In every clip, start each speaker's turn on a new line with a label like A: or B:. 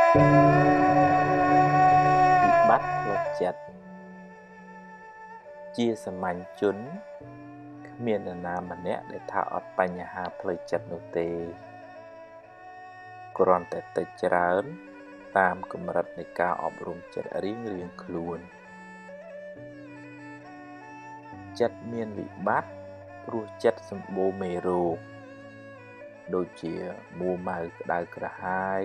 A: បាត់ផ្លូវចិត្តជាសាមញ្ញជនគ្មាននរណាម្នាក់ដែលថាអត់បញ្ហាផ្លូវចិត្តនោះទេគ្រាន់តែតិចច្រើនតាមកម្រិតនៃការអប់រំចិត្តរៀងៗខ្លួនចិត្តមានវិបត្តិព្រោះចិត្តសម្បូរមេរោគដូចជាមួម៉ៅក្តៅក្រហាយ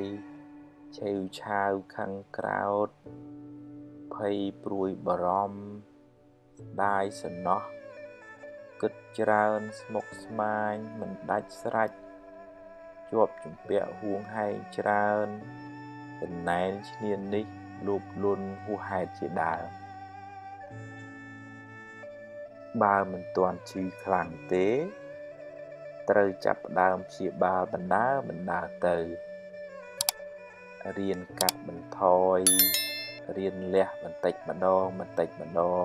A: ឆេវឆាវខឹងក្រោធភ័យព្រួយបារម្ភស្ដាយសំណោះគិតច្រើនស្មុគស្មាញមិនដាច់ស្រេចជាប់ជំពាក់ហួងហែងច្រើនចំណែនឈ្នានីសលោភលន់ហួសហេតុជាដើមបើមិនទាន់ឈឺខ្លាំងទេត្រូវចាប់ផ្ដើមព្យាបាលបណ្ដើរទៅរៀនកាត់បន្ថយរៀនលះបន្តិចម្ដ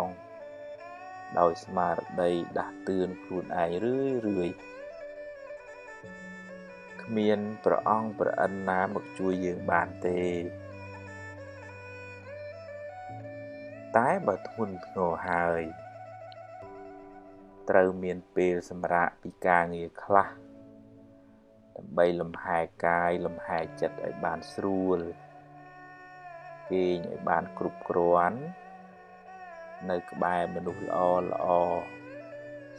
A: ងដោយស្មារតីដាស់តឿនខ្លួនឯងរឿយគ្មានព្រះអង្គព្រះអិនណាមកជួយយើងបានទេតែបើធ្ងន់ធ្ងរហើយត្រូវមានពេលសម្រាកពីការងារខ្លះដើម្បីលំហែកាយលំហែចិត្តឲ្យបានស្រួលគេងឲ្យបានគ្រប់គ្រាន់នៅក្បែរមនុស្សល្អ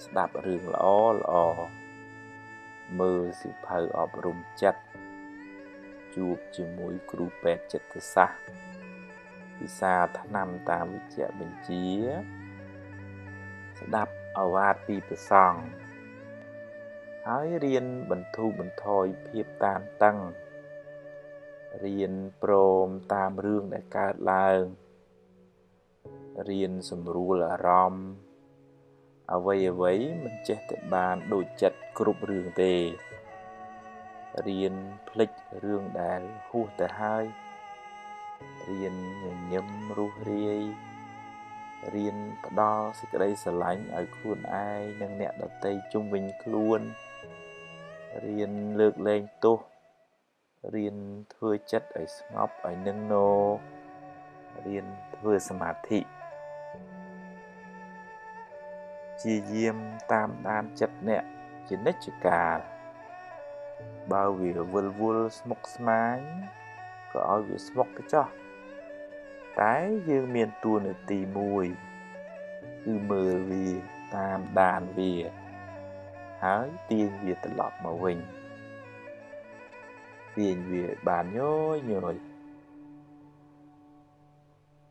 A: ស្ដាប់រឿងល្អមើលសៀវភៅអប់រំចិត្តជួបជាមួយគ្រូពេទ្យចិត្តសាស្ត្រពិសាថ្នាំតាមវិជ្ជបញ្ជាស្ដាប់ឱវាទពីព្រះសង្ឃហើយរៀនបន្ធូរបន្ថយភាពតានតឹងរៀនព្រមតាមរឿងដែលកើតឡើងរៀនសម្រួលអារម្មណ៍អ្វីមិនចេះតែបានដូចចិត្តគ្រប់រឿងទេរៀនភ្លេចរឿងដែលហួសទៅហើយរៀនញញឹមរស់រាយរៀនផ្ដល់សេចក្តីស្រឡាញ់ឲ្យខ្លួនឯងនិងអ្នកដទៃជុំវិញខ្លួនរៀនលើកលែងទោសរៀនធ្វើចិត្តឲ្យស្ងប់ឲ្យនឹងនររៀនធ្វើសមាធិជាយាមតាមដានចិត្តអ្នកជានិច្ចកាលបើវាវិលវល់ស្មុគស្មាញក៏ឲ្យវាស្មុគទៅចុះតែយើងមានតួនាទីមួយគឺមើលវាតាមដានវាហើយទាញវាត្រឡប់មកវិញទាញវាបានញយ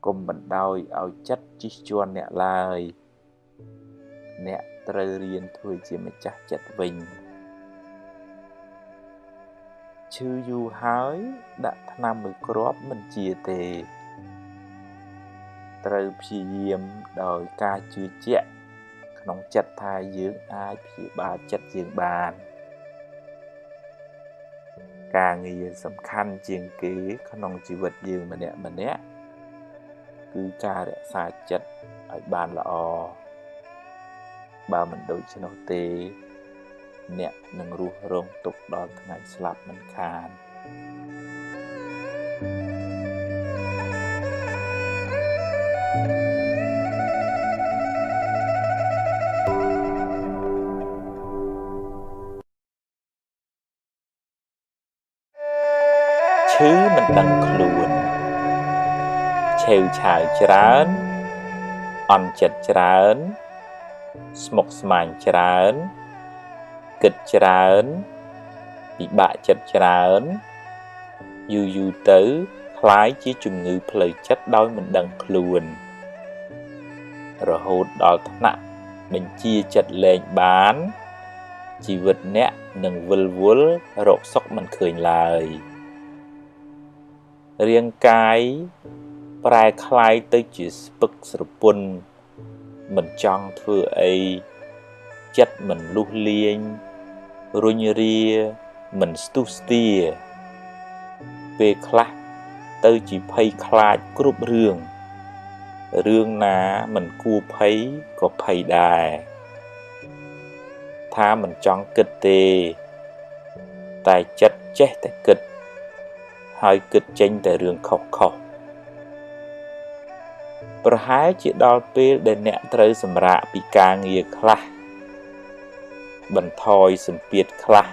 A: កុំបណ្ដោយឲ្យចិត្តជិះជាន់អ្នកឡើយអ្នកត្រូវរៀនធ្វើជាម្ចាស់ចិត្តវិញឈឺយូរហើយដាក់ថ្នាំមួយគ្រាប់មិនជាទេត្រូវព្យាយាមដោយការជឿជាក់ក្នុងចិត្តថាយើងអាចព្យាបាលចិត្តយើងបានការងារសំខាន់ជាងគេក្នុងជីវិតយើងម្នាក់គឺការរក្សាចិត្តឲ្យបានល្អបើមិនដូច្នោះទេអ្នកនឹងរស់រងទុក្ខដល់ថ្ងៃស្លាប់មិនខានឈឺមិនដឹងខ្លួនឆេវឆាវច្រើនអន់ចិត្តច្រើនស្មុគស្មាញច្រើនគិតច្រើនពិបាកចិត្តច្រើនយូរទៅคล้ายជាជំងឺផ្លូវចិត្តដោយមិនដឹងខ្លួនរហូតដល់ថ្នាក់បញ្ជាចិត្តលែងបានជីវិតអ្នកនឹងវិលវល់រកសុខមិនឃើញឡើយរាងកាយប្រែคล้ายទៅជាស្ពឹកស្រពន់មិនចង់ធ្វើអីចិត្តមិនលុះលាញរុញរាមិនស្ទុះស្ទាពេលខ្លះទៅជាភ័យខ្លាចគ្រប់រឿងណាមិនគួរភ័យក៏ភ័យដែរថាមិនចង់គិតទេតែចិត្តចេះតែគិត ហើយគិតចេញតែរឿងខុសប្រហែលជាដល់ពេលដែលអ្នកត្រូវសម្រាកពីការងារខ្លះបន្ថយសម្ពាធខ្លះ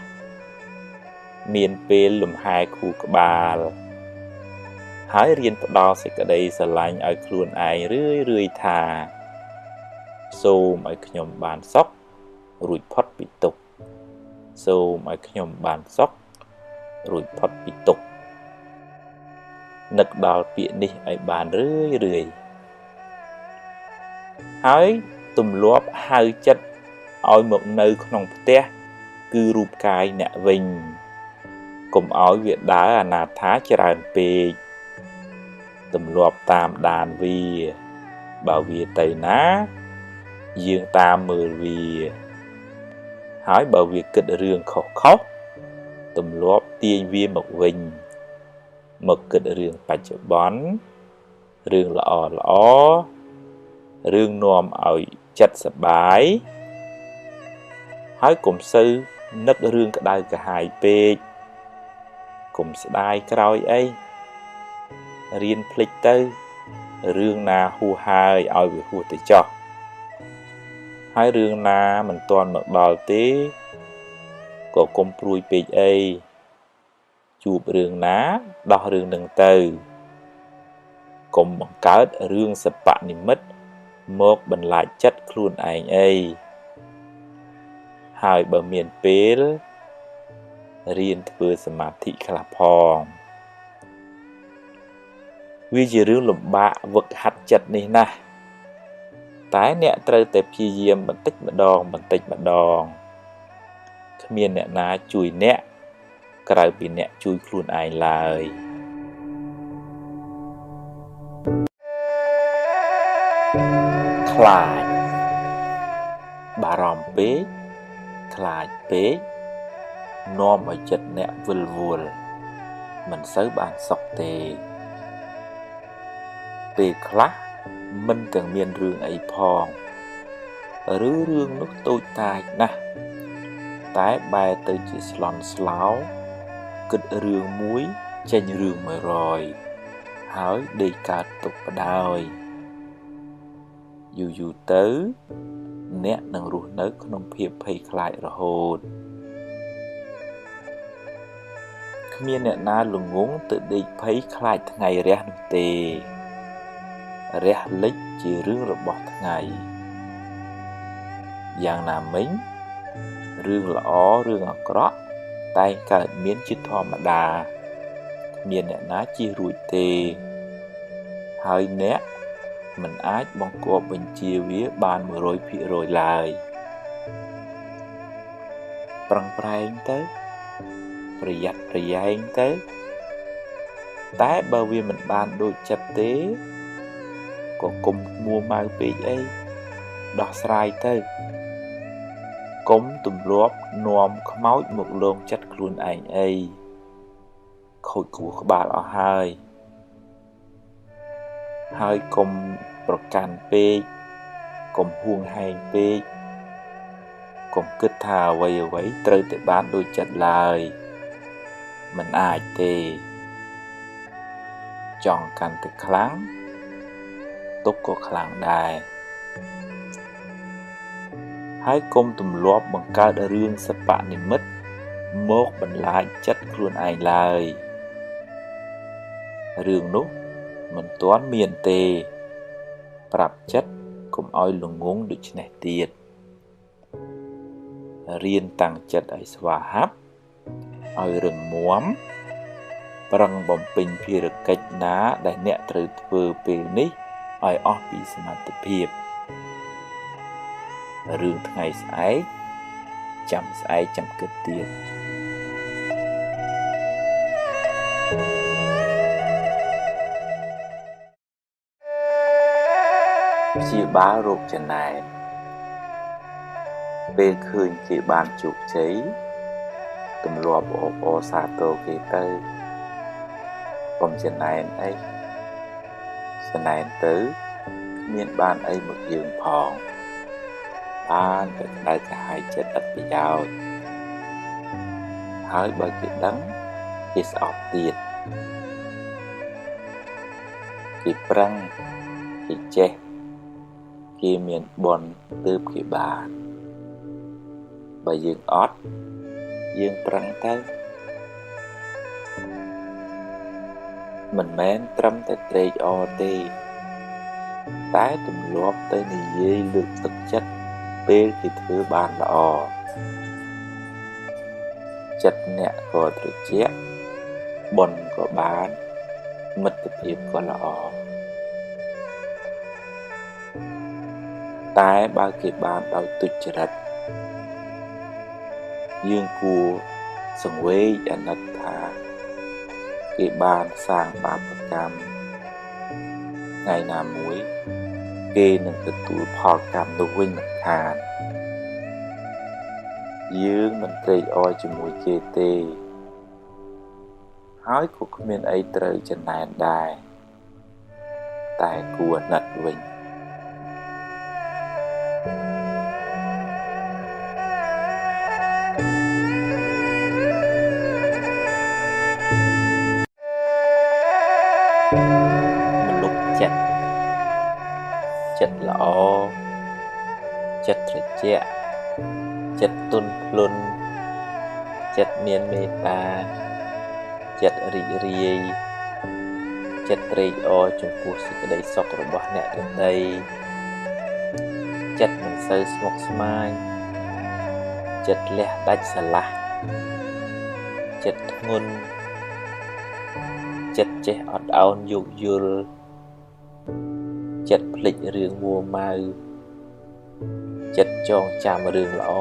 A: មានពេលលំហែខួរក្បាលហើយរៀនផ្ដល់សេចក្តីស្រឡាញ់ឲ្យខ្លួនឯងរឿយថាសូមឲ្យខ្ញុំបានសុខរួចផុតពីទុក្ខសូមឲ្យខ្ញុំបានសុខរួចផុតពីទុក្ខនឹកដល់ពាក្យនេះឲ្យបានរឿយហើយទម្លាប់ហៅចិត្តឲ្យមកនៅក្នុងផ្ទះគឺរូបកាយអ្នកវិញកុំឲ្យវាដើរអនាថាច្រើនពេកទម្លាប់តាមដានវាបើវាទៅណាយើងតាមមើលវាហើយបើវាគិតរឿងខុសទម្លាប់ទាញវាមកវិញមកគិតរឿងបច្ចុប្បន្នរឿងល្អរឿងនាំឲ្យចិត្តសប្បាយហើយកុំសូវនឹករឿងក្តៅក្រហាយពេកកុំស្ដាយក្រោយអីរៀនភ្លេចទៅរឿងណាហួសហើយឲ្យវាហួសទៅចោះហើយរឿងណាមិនទាន់មកដល់ទេក៏កុំព្រួយពេកអីជួបរឿងណាដោះរឿងនឹងទៅកុំបង្កើតរឿងសបនិមិត្តមកបន្លាចចិត្តខ្លួនឯងអីហើយបើមានពេលរៀនធ្វើសមាធិខ្លះផងវាជារឿងលំបាកវឹកហាត់ចិត្តនេះណាស់តែអ្នកត្រូវតែព្យាយាមបន្តិចម្ដងគ្មានអ្នកណាជួយអ្នកក្រៅពីអ្នកជួយខ្លួនឯងឡើយខ្លាចបារម្ភពេកខ្លាចពេកនាំឲ្យចិត្តអ្នកវិលវល់មិនសូវបានសុខទេពេលខ្លះមិនទាំងមានរឿងអីផងឬរឿងនោះតូចតាចណាស់តែបែរទៅជាស្លន់ស្លោគិតរឿងមួយចេញរឿង100ហើយដេកកើតទុកបដោយយូរទៅអ្នកនឹងរស់នៅក្នុងភាពភ័យខ្លាចរហូតគ្មានអ្នកណាល្ងង់ទៅដេកភ័យខ្លាចថ្ងៃរះនោះទេរះលិចជារឿងរបស់ថ្ងៃយ៉ាងណាមិញរឿងល្អរឿងអាក្រក់តែងកើតមានជាធម្មតាគ្មានអ្នកណាជៀសរួចទេហើយអ្នកមិនអាចបង្គាប់បញ្ជាវាបាន 100% ឡើយប្រឹងប្រែងទៅប្រយ័ត្នប្រយែងទៅតែបើវាមិនបានដូចចិត្តទេក៏កុំមួម៉ៅពេកអីដោះស្រាយទៅកុំទម្លាប់នាំខ្មោចមកលងចិត្តខ្លួនឯងអីខូចខួរក្បាលអស់ហើយកុំប្រកាន់ពេកកុំហួងហែងពេកកុំគិតថាអ្វីត្រូវតែបានដូចចិត្តឡើយមិនអាចទេចង់កាន់តែខ្លាំងទុកក៏ខ្លាំងដែរហើយកុំទម្លាប់បង្កើតរឿងសបនិមិត្តមកបន្លាចចិត្តខ្លួនឯងឡើយរឿងនោះមិនទាន់មានទេប្រាប់ចិត្តកុំឲ្យល្ងង់ដូច្នេះទៀតរៀនតាំងចិត្តឲ្យស្វាហាប់ឲ្យរឹងមាំប្រឹងបំពេញភារកិច្ចណាដែលអ្នកត្រូវធ្វើពេលនេះឲ្យអស់ពីសមត្ថភាពរឿងថ្ងៃស្អែកចាំស្អែកចាំគិតទៀតព្យាបាលរោគចំណែនពេលឃើញគេបានជោគជ័យទម្លាប់អបអរសាទរគេទៅកុំចំណែនអីចំណែនទៅគ្មានបានអីមកយើងផងបានតែក្តៅក្រហាយចិត្តឥតប្រយោជន៍ហើយបើគេដឹងគេស្អប់ទៀត គេប្រឹងគេចេះគេមានបុណ្យទើបគេបានបើយើងអត់យើងប្រឹងទៅមិនមែនត្រឹមតែត្រេកអរទេតែទម្លាប់ទៅនិយាយលើកទឹកចិត្តពេលគេធ្វើបានល្អចិត្តអ្នកក៏ត្រជាក់បុណ្យក៏បានមិត្តភាពក៏ល្អតែបើគេបានដោយទុច្ចរិតយើងគួរសង្វេគអាណិតថាគេបានសាងបាបកម្មថ្ងៃណាមួយគេនឹងទទួលផលកម្មនោះវិញមិនខានយើងមិនត្រេកអរជាមួយគេទេហើយក៏គ្មានអីត្រូវចំណែនដែរតែគួរអាណិតវិញមនុស្សចិត្តល្អចិត្តត្រជាក់ចិត្តទន់ភ្លន់ចិត្តមានមេត្តាចិត្តរីករាយចិត្តត្រេកអរចំពោះសេចក្តីសុខរបស់អ្នកដទៃចិត្តមិនសូវស្មុគស្មាញចិត្តលះដាច់ស្រឡះចិត្តធ្ងន់ចិត្តចេះអត់ឱនយោគយល់ចិត្តភ្លេចរឿងមួម៉ៅចិត្តចងចាំរឿងល្អ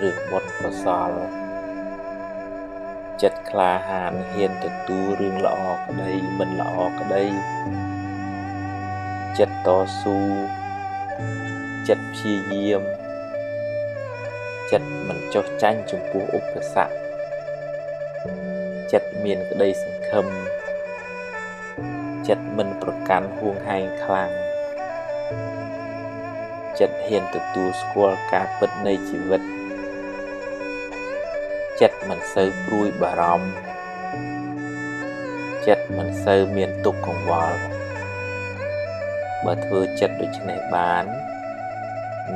A: រឿងបុណ្យកុសលចិត្តក្លាហានហ៊ានទទួលរឿងល្អក្តីមិនល្អក្តីចិត្តតស៊ូចិត្តព្យាយាមចិត្តមិនចុះចាញ់ចំពោះឧបសគ្គចិត្តមានក្តីសង្ឃឹមចិត្តមិនប្រកាន់ហួងហែងខ្លាំងចិត្តហ៊ានទទួលស្គាល់ការពិតនៃជីវិតចិត្តមិនសូវព្រួយបារម្ភចិត្តមិនសូវមានទុក្ខកង្វល់បើធ្វើចិត្តដូច្នេះបាន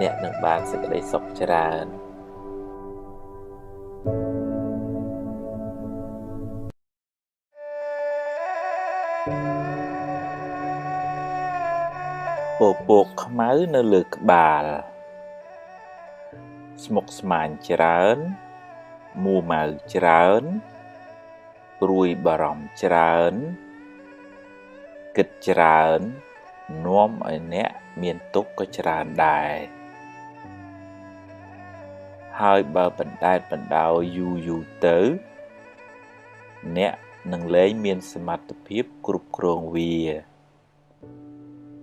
A: អ្នកនឹងបានសេចក្តីសុខច្រើនពពកខ្មៅនៅលើក្បាលស្មុគស្មាញច្រើនមួម៉ៅច្រើនព្រួយបារម្ភច្រើនគិតច្រើននាំឲ្យអ្នកមានទុក្ខក៏ច្រើនដែរហើយបើបណ្ដែតបណ្ដោយយូរទៅអ្នកនឹងលែងមានសមត្ថភាពគ្រប់គ្រងវា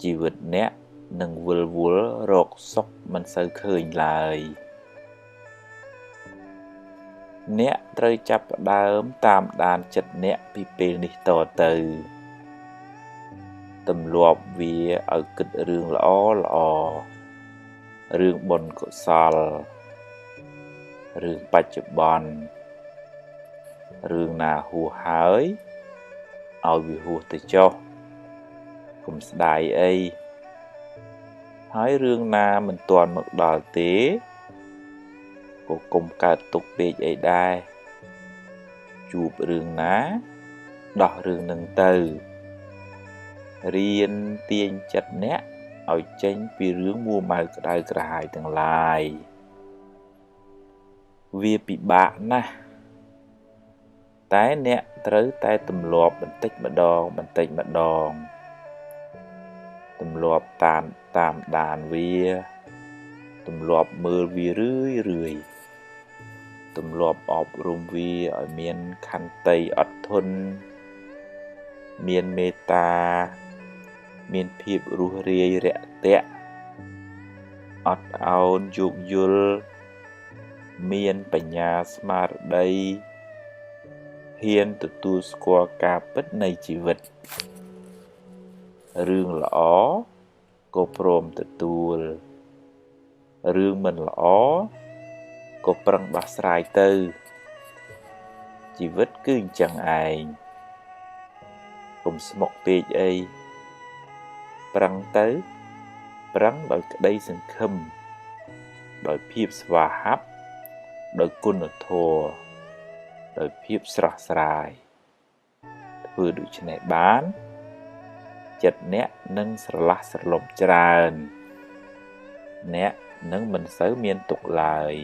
A: ជីវិតអ្នកនឹងវិលវល់រកសុខមិនសូវឃើញឡើយអ្នកត្រូវចាប់ផ្ដើមតាមដានចិត្តអ្នកពីពេលនេះតទៅទម្លាប់វាឲ្យគិតរឿងល្អរឿងបុណ្យកុសលរឿងបច្ចុប្បន្នរឿងណាហួសហើយឲ្យវាហួសទៅចុះកុំស្ដាយអីហើយរឿងណាមិនទាន់មកដល់ទេក៏កុំកើតទុក្ខពេកអីដែរជួបរឿងណាដោះរឿងនឹងទៅរៀនទាញចិត្តអ្នកឲ្យចេញពីរឿងមួម៉ៅក្តៅក្រហាយទាំងឡាយវាពិបាកណាស់តែអ្នកត្រូវតែទម្លាប់បន្តិចម្ដងទម្លាប់តាមដានវាទម្លាប់មើលវារឿយទម្លាប់អប់រំវាឲ្យមានខន្តីអត់ធន់មានមេត្តាមានភាពរួសរាយរាក់ទាក់អត់ឱនយោគយល់មានបញ្ញាស្មារតីហ៊ានទទួលស្គាល់ការពិតនៃជីវិតរឿងល្អក៏ព្រមទទួលរឿងមិនល្អក៏ប្រឹងដោះស្រាយទៅជីវិតគឺអញ្ចឹងឯងកុំស្មុគពេកអី ប្រឹងទៅប្រឹងដោយក្តីសង្ឃឹមដោយភាពស្វាហាប់ដោយគុណធម៌ដោយភាពស្រស់ស្រាយធ្វើដូច្នេះបានចិត្តអ្នកនឹងស្រឡះស្រលំច្រើនអ្នកនឹងមិនសូវមានទុក្ខឡើយ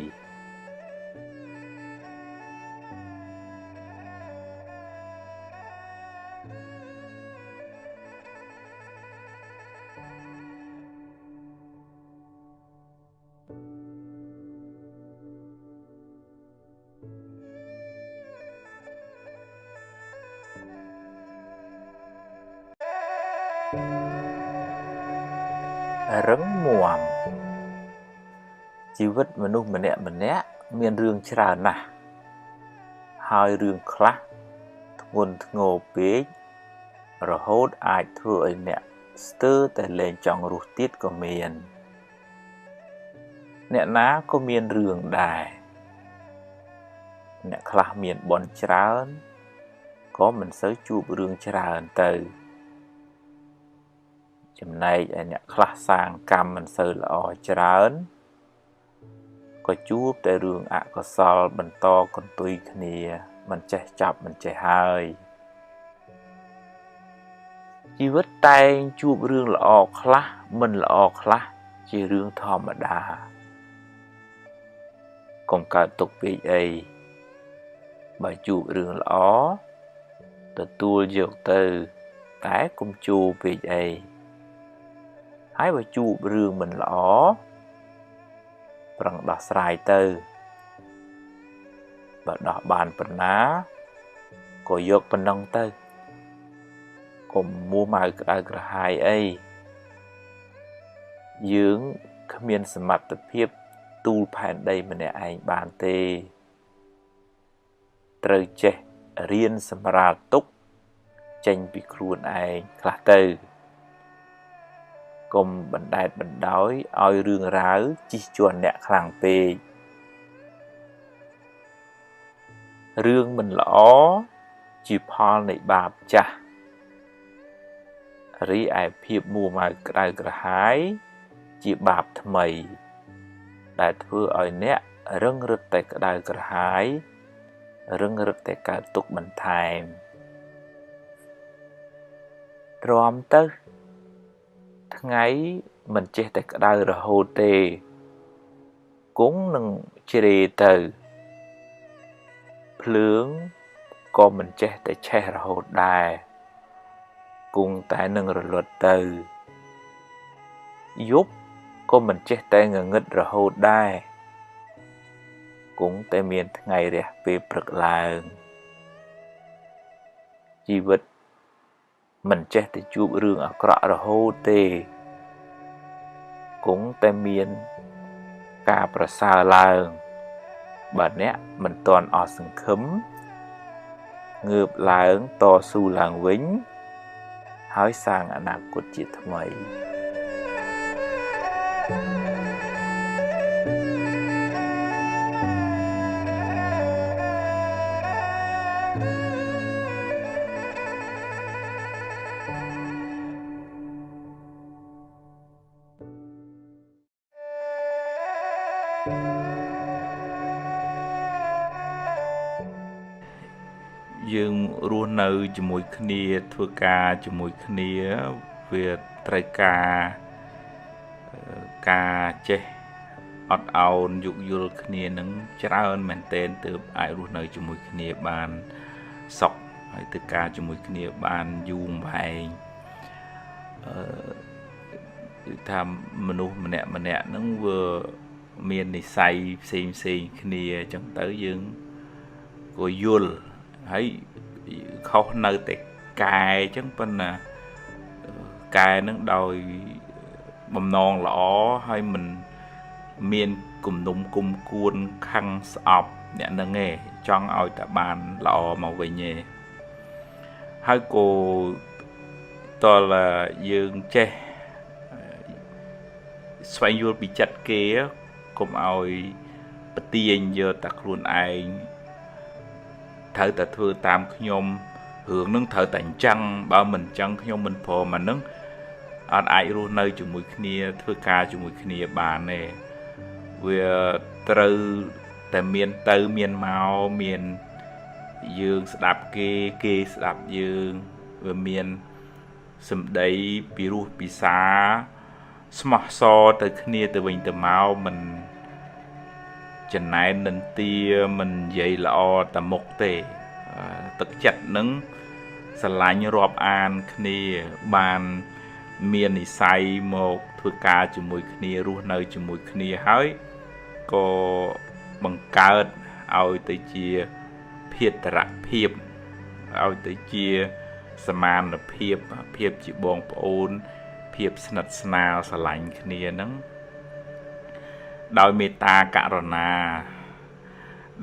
A: រឹងមាំជីវិតមនុស្សម្នាក់មានរឿងច្រើនណាស់ហើយរឿងខ្លះធ្ងន់ធ្ងរពេករហូតអាចធ្វើឲ្យអ្នកស្ទើរតែលែងចង់រស់ទៀតក៏មានអ្នកណាក៏មានរឿងដែរអ្នកខ្លះមានបុណ្យច្រើនក៏មិនសូវជួបរឿងច្រើនទៅចំណែកឯអ្នកខ្លះសាងកម្មមិនសូវល្អច្រើនក៏ជួបតែរឿងអកុសលបន្តកន្ទុយគ្នាមិនចេះចាប់មិនចេះហើយជីវិតតែងជួបរឿងល្អខ្លះមិនល្អខ្លះជារឿងធម្មតាកុំកើតទុកពេកអីបើជួបរឿងល្អទទួលយកទៅតែកុំជួបពេកអីហើយបើជួបរឿងមិនល្អប្រឹងដោះស្រាយទៅបើដោះបានប៉ុណ្ណាក៏យកប៉ុណ្ណឹងទៅកុំមួម៉ៅក្តៅក្រហាយអីយើងគ្មានសមត្ថភាពទូលផែនដីម្នាក់ឯងបានទេត្រូវចេះរៀនសម្រាលទុក្ខចេញពីខ្លួនឯងខ្លះទៅកុំបណ្ដែតបណ្ដោយឲ្យរឿងរ៉ាវជិះជាន់អ្នកខ្លាំងពេករឿងមិនល្អជាផលនៃបាបចាស់រីឯភាពមួម៉ៅក្តៅក្រហាយជាបាបថ្មីដែលធ្វើឲ្យអ្នករឹងរឹតតែក្តៅក្រហាយរឹងរឹតតែកើតទុក្ខបន្ថែមទ្រាំទៅថ្ងៃមិនចេះតែក្តៅរហូតទេគង់នឹងជ្រេទៅភ្លើងក៏មិនចេះតែឆេះរហូតដែរគង់តែនឹងរលត់ទៅយប់ក៏មិនចេះតែងងឹតរហូតដែរគង់តែមានថ្ងៃរះពេលព្រឹកឡើងជីវិតមិនចេះតែជួបរឿងអាក្រក់រហូតទេគង់តែមានការប្រសើរឡើងបើអ្នកមិនទាន់អស់សង្ឃឹមងើបឡើងតស៊ូឡើងវិញហើយសាងអនាគតជាថ្មីយើងរស់នៅជាមួយគ្នាធ្វើការជាមួយគ្នាវាត្រូវការចេះអត់ឱនយោគយល់គ្នានឹងច្រើនមែនទែនទើបអាចរស់នៅជាមួយគ្នាបានសុខហើយធ្វើការជាមួយគ្នាបានយូរវែងគឺថាមនុស្សម្នាក់ហ្នឹងវាមាននិស្ស័យផ្សេងគ្នាអញ្ចឹងទៅយើងក៏យល់ហើយខុសនៅតែកែអញ្ចឹងប៉ុន្តែកែនឹងដោយបំណងល្អហើយមិនមានគំនុំគុំគួនខឹងស្អប់អ្នកនឹងឯងចង់ឲ្យតែបានល្អមកវិញឯងហើយក៏តលយើងចេះស្វែងយល់ពីចិត្តគេកុំឲ្យបទាញយកតែខ្លួនឯងត្រូវតែធ្វើតាមខ្ញុំរឿងនឹងត្រូវតែអញ្ចឹងបើមិនអញ្ចឹងខ្ញុំមិនព្រមអានឹង អត់អាចរស់នៅជាមួយគ្នាធ្វើការជាមួយគ្នាបានទេវាត្រូវតែមានទៅមានមកមានយើងស្ដាប់គេស្ដាប់យើងវាមានសម្ដីពីរោះពិសាស្មោះសរទៅគ្នាទៅវិញទៅមកមិនចំណែននិន្ទាមិននិយាយល្អតែមុខទេទឹកចិត្តនឹងស្រឡាញ់រាប់អានគ្នាបានមាននិស្ស័យមកធ្វើការជាមួយគ្នារស់នៅជាមួយគ្នាហើយក៏បង្កើតឲ្យទៅជាភេទរភាពឲ្យទៅជាសមានភាពជាបងប្អូនភាពស្និទ្ធស្នាលស្រឡាញ់គ្នាហ្នឹងដោយមេត្តាករុណា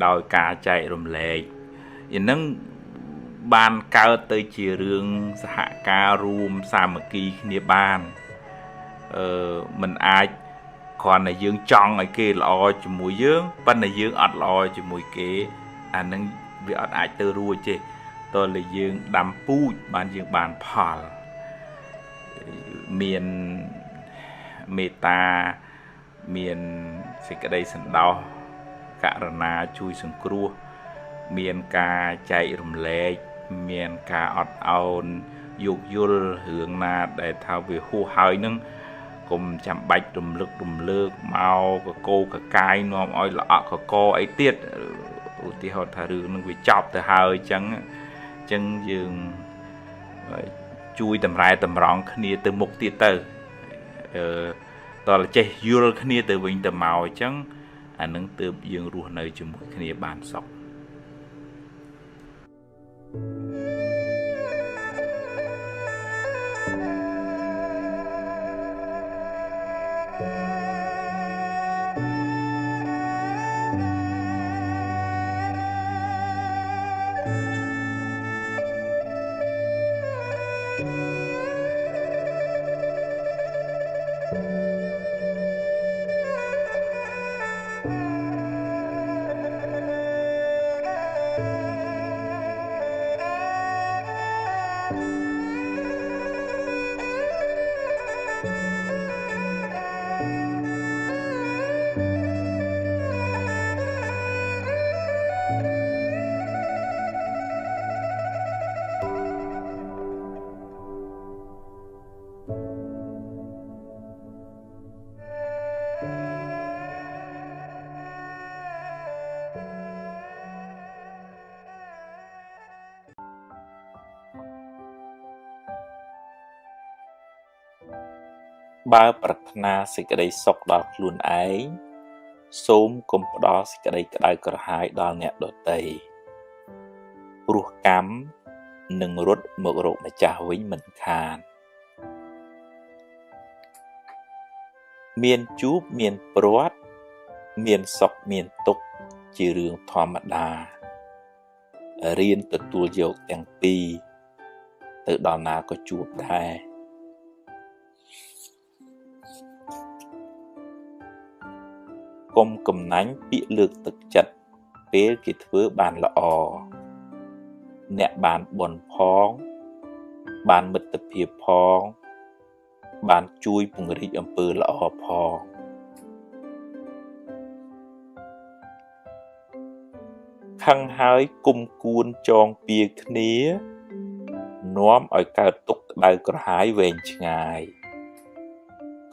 A: ដោយការចែករំលែកឯហ្នឹងបានកើតទៅជារឿងសហការរួមសាមគ្គីគ្នាបានមិនអាចគ្រាន់តែយើងចង់ឲ្យគេល្អជាមួយយើងប៉ុន្តែយើងអត់ល្អជាមួយគេអាហ្នឹងវាអត់អាចទៅរួចទេតើលើយើងដាំពូជបានយើងបានផលមានមេត្តាមានសេចក្តីសន្តោសករុណាជួយសង្គ្រោះមានការចែករំលែកមានការអត់ឱនយោគយល់រឿងណាដែលថាវាហួសហើយនឹងកុំចាំបាច់រំលឹករំលើកមកកកោកកាយនាំឲ្យល្អក់កកអីទៀតឧទាហរណ៍ថារឿងនឹងវាចប់ទៅហើយអញ្ចឹងយើងជួយតម្រែតម្រង់គ្នាទៅមុខទៀតទៅតើចេះយល់គ្នាទៅវិញទៅមកអញ្ចឹងអានឹងទើបយើងរស់នៅជាមួយគ្នាបានសុខបើប្រាថ្នាសេចក្តីសុខដល់ខ្លួនឯងសូមកុំផ្ដល់សេចក្តីក្តៅក្រហាយដល់អ្នកដទៃព្រោះកម្មនឹងរត់មករកម្ចាស់វិញមិនខានមានជួបមានព្រាត់មានសុខមានទុក្ខជារឿងធម្មតារៀនទទួលយកទាំងពីរទៅដល់ណាក៏ជួបដែរកុំកំណាញ់ពាក្យលើកទឹកចិត្តពេលគេធ្វើបានល្អអ្នកបានបុណ្យផងបានមិត្តភាពផងបានជួយពង្រីកអំពើល្អផងខឹងហើយគុំគួនចងពៀគ្នានាំឲ្យកើតទុក្ខក្តៅក្រហាយវែងឆ្ងាយ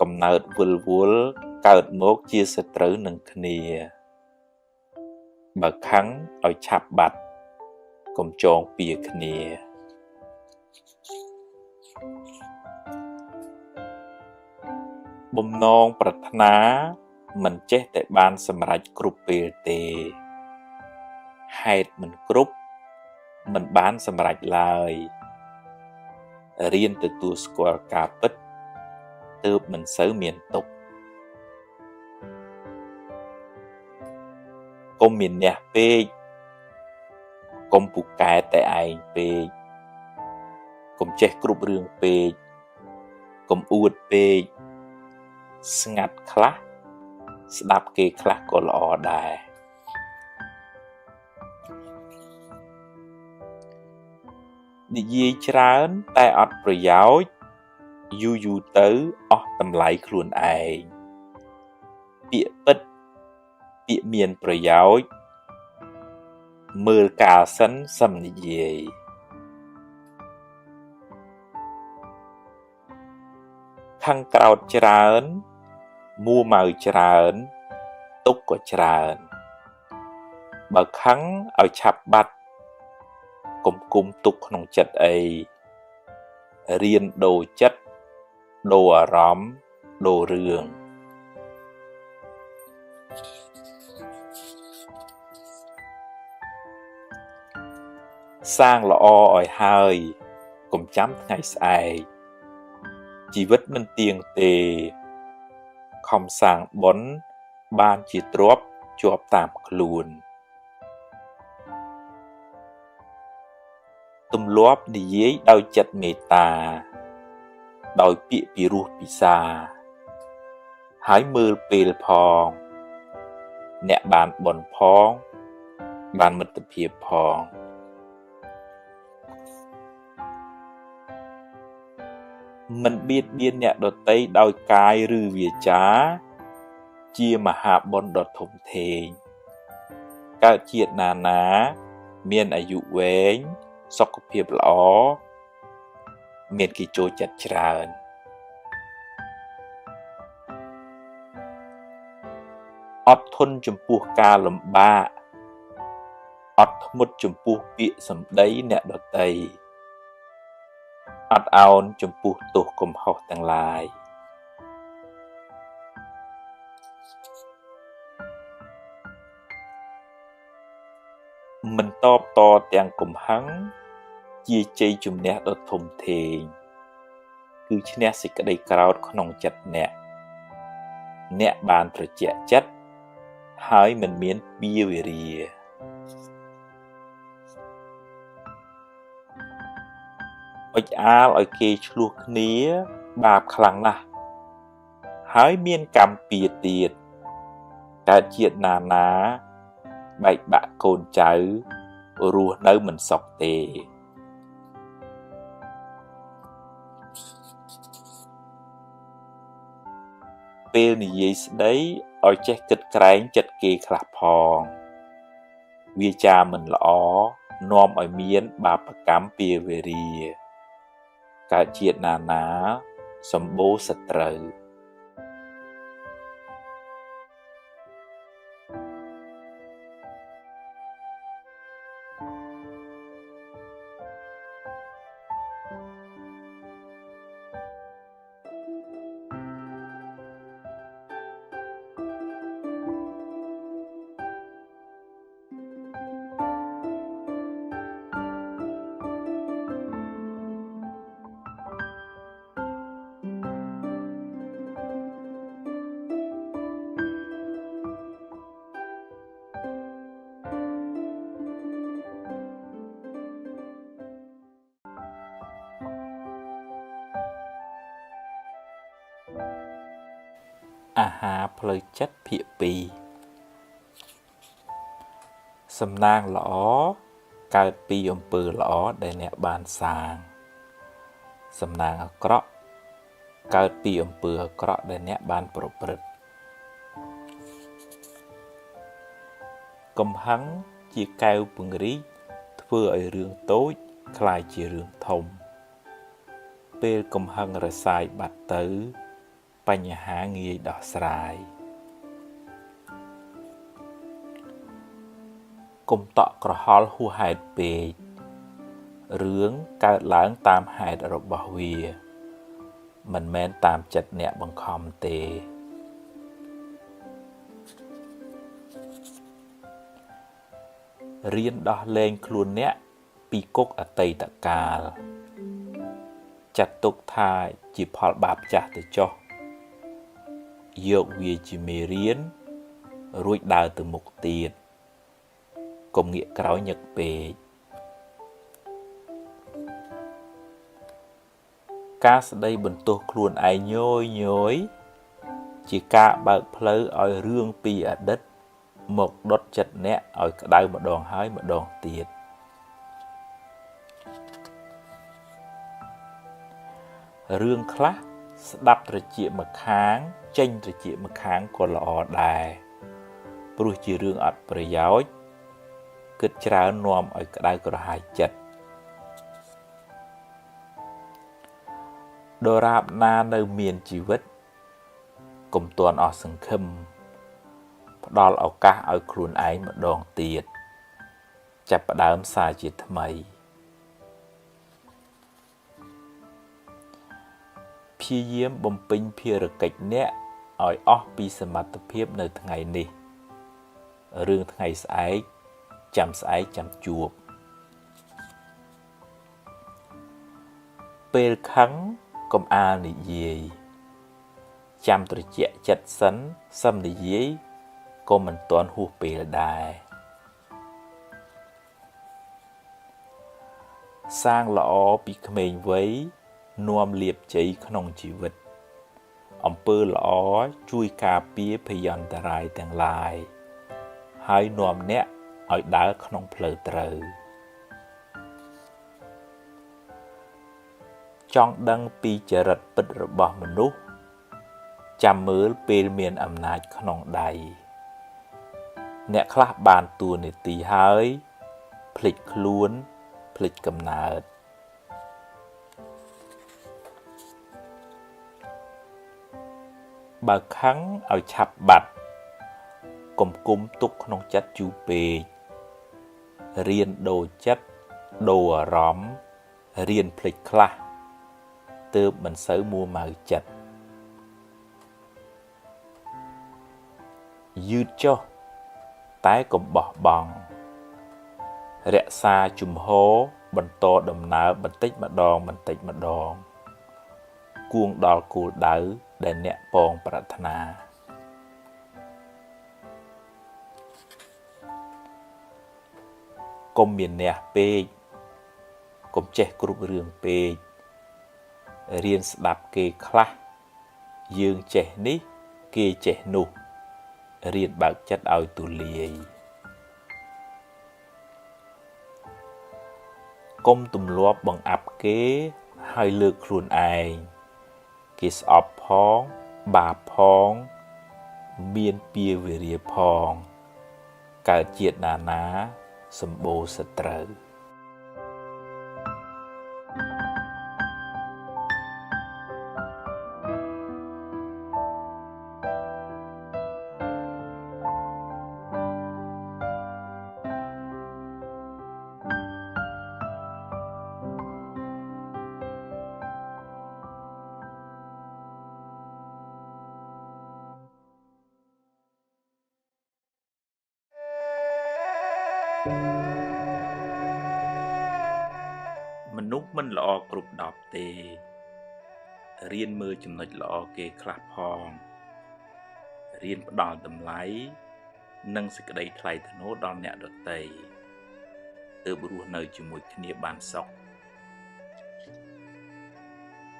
A: កំណើតវិលវល់កើតមកជាសត្រូវនឹងគ្នាបើខឹងឲ្យឆាប់បាត់កុំចងពៀគ្នាបំណងប្រាថ្នាមិនចេះតែបានសម្រេចគ្រប់ពេលទេហេតុមិនគ្រប់មិនបានសម្រេចឡើយរៀនទទួលស្គាល់ការពិតទើបមិនសូវមានទុក្ខកុំមានអ្នកពេកកុំពូកែតែឯងពេកកុំចេះគ្រប់រឿងពេកកុំអួតពេកស្ងាត់ខ្លះស្ដាប់គេខ្លះក៏ល្អដែរនិយាយច្រើនតែអត់ប្រយោជន៍ យូរយូរទៅអស់តម្លៃខ្លួនឯងពាក្យពិតពាក្យមានប្រយោជន៍មើលកាលសិនសឹមនិយាយខឹងក្រោធច្រើនមួម៉ៅច្រើនទុកក៏ច្រើនបើខឹងឲ្យឆាប់បាត់កុំគុំទុកក្នុងចិត្តអីរៀនដូរចិត្តដូរអារម្មណ៍ដូររឿងសាងល្អឲ្យហើយកុំចាំថ្ងៃស្អែកជីវិតមិនទៀងទេខំសាងបុណ្យបានជាទ្រព្យជាប់តាមខ្លួនទម្លាប់និយាយដោយចិត្តមេត្តាដោយពាក្យពីរោះពិសាហើយមើលពេលផងអ្នកបានបុណ្យផងបានមិត្តភាពផងមិនបៀតបៀនអ្នកដទៃដោយកាយឬវាចាជាមហាបុណ្យដ៏ធំធេងកើតជាតិណានាមានអាយុវែងសុខភាពល្អមានគេចូលចិត្តច្រើនអត់ធន់ចំពោះការលំបាកអត់ធ្មត់ចំពោះពាក្យសម្ដីអ្នកដទៃអត់ឱនចំពោះទោសកំហុសទាំងឡាយមិនតបតទាំងកំហឹងជាជ័យជំនះដ៏ធំធេងគឺឈ្នះសេចក្តីក្រោធក្នុងចិត្តអ្នកបានត្រជាក់ចិត្តហើយមិនមានពៀវេរាអុចអាលឲ្យគេឆ្លោះគ្នាបាបខ្លាំងណាស់ហើយមានកម្មពៀទៀតកើតជាតិណានាបែកបាក់កូនចៅរស់នៅមិនសុខទេពេលនិយាយស្ដីឲ្យចេះគិតក្រែងចិត្តគេខ្លះផងវាចាមិនល្អនាំឲ្យមានបាបកម្មពៀវេរាកើតជាតិណានាសម្បូរសត្រូវអាហារផ្លូវចិត្តភាគ2សំណាងល្អកើតពីអំពើល្អដែលអ្នកបានសាងសំណាងអាក្រក់កើតពីអំពើអាក្រក់ដែលអ្នកបានប្រព្រឹត្តកំហឹងជាកែវពង្រីកធ្វើឲ្យរឿងតូចคล้ายជារឿងធំពេលកំហឹងរសាយបាត់ទៅបញ្ហាងាយដោះស្រាយកុំតក់ក្រហល់ហួសហេតុពេករឿងកើតឡើងតាមហេតុរបស់វាមិនមែនតាមចិត្តអ្នកបង្ខំទេរៀនដោះលែងខ្លួនអ្នកពីគុកអតីតកាលចាត់ទុកថាជាផលបាបចាស់ទៅចុះយកវាជាមេរៀនរួចដើរទៅមុខទៀតកុំងាកក្រោយញឹកពេកការស្ដីបន្ទោសខ្លួនឯងញយជាការបើកផ្លូវឲ្យរឿងពីអតីតមកដុតចិត្តអ្នកឲ្យក្តៅម្ដងហើយម្ដងទៀត រឿងខ្លះស្ដាប់ត្រចៀកមកខាងចេញត្រចៀកមកខាងក៏ល្អដែរព្រោះជារឿងអត់ប្រយោជន៍គិតច្រើននាំឲ្យក្តៅក្រហាយចិត្តដរាបណានៅមានជីវិតកុំទាន់អស់សង្ឃឹមផ្ដល់ឱកាសឲ្យខ្លួនឯងម្ដងទៀតចាប់ផ្ដើមសារជាថ្មីព្យាយាមបំពេញភារកិច្ចអ្នកឲ្យអស់ពីសមត្ថភាពនៅថ្ងៃនេះរឿងថ្ងៃស្អែកចាំជួបពេលខឹងកុំអាលនិយាយចាំត្រជាក់ចិត្តសិនសឹមនិយាយក៏មិនទាន់ហួសពេលដែរសាងល្អពីក្មេងវ័យនាំលាភជ័យក្នុងជីវិតអំពើល្អជួយការពារភយន្តរាយទាំងឡាយហើយនាំអ្នកឲ្យដើរក្នុងផ្លូវត្រូវចង់ដឹងពីចរិតពិតរបស់មនុស្សចាំមើលពេលមានអំណាចក្នុងដៃអ្នកខ្លះបានតួនាទីហើយភ្លេចខ្លួនភ្លេចកំណើតបើខឹងឲ្យឆាប់បាត់កុំគុំទុកក្នុងចិត្តយូរពេករៀនដូរចិត្តដូរអារម្មណ៍រៀនភ្លេចខ្លះទើបមិនសូវមួម៉ៅចិត្តយឺតចុះតែកុំបោះបង់រក្សាជំហរបន្តដំណើរបន្តិចម្ដងគួងដល់គោលដៅដែលអ្នកពងប្រាថ្នាកុំមានអ្នកពេកកុំចេះគ្រប់រឿងពេករៀនស្ដាប់គេខ្លះយើងចេះនេះគេចេះនោះរៀនបើកចិត្តឲ្យទូលាយកុំទម្លាប់បង្អាប់គេហើយលើកខ្លួនឯងគេស្អប់ផងបាបផងមានពៀវេរាផងកើតជាតិណាសម្បូរសត្រូវ មនុស្សមិនល្អគ្រប់10ទេរៀនមើលចំណុចល្អគេខ្លះផងរៀនផ្ដល់តម្លៃនិងសេចក្តីថ្លៃថ្នូរដល់អ្នកដទៃទើបរស់នៅជាមួយគ្នាបានសុខ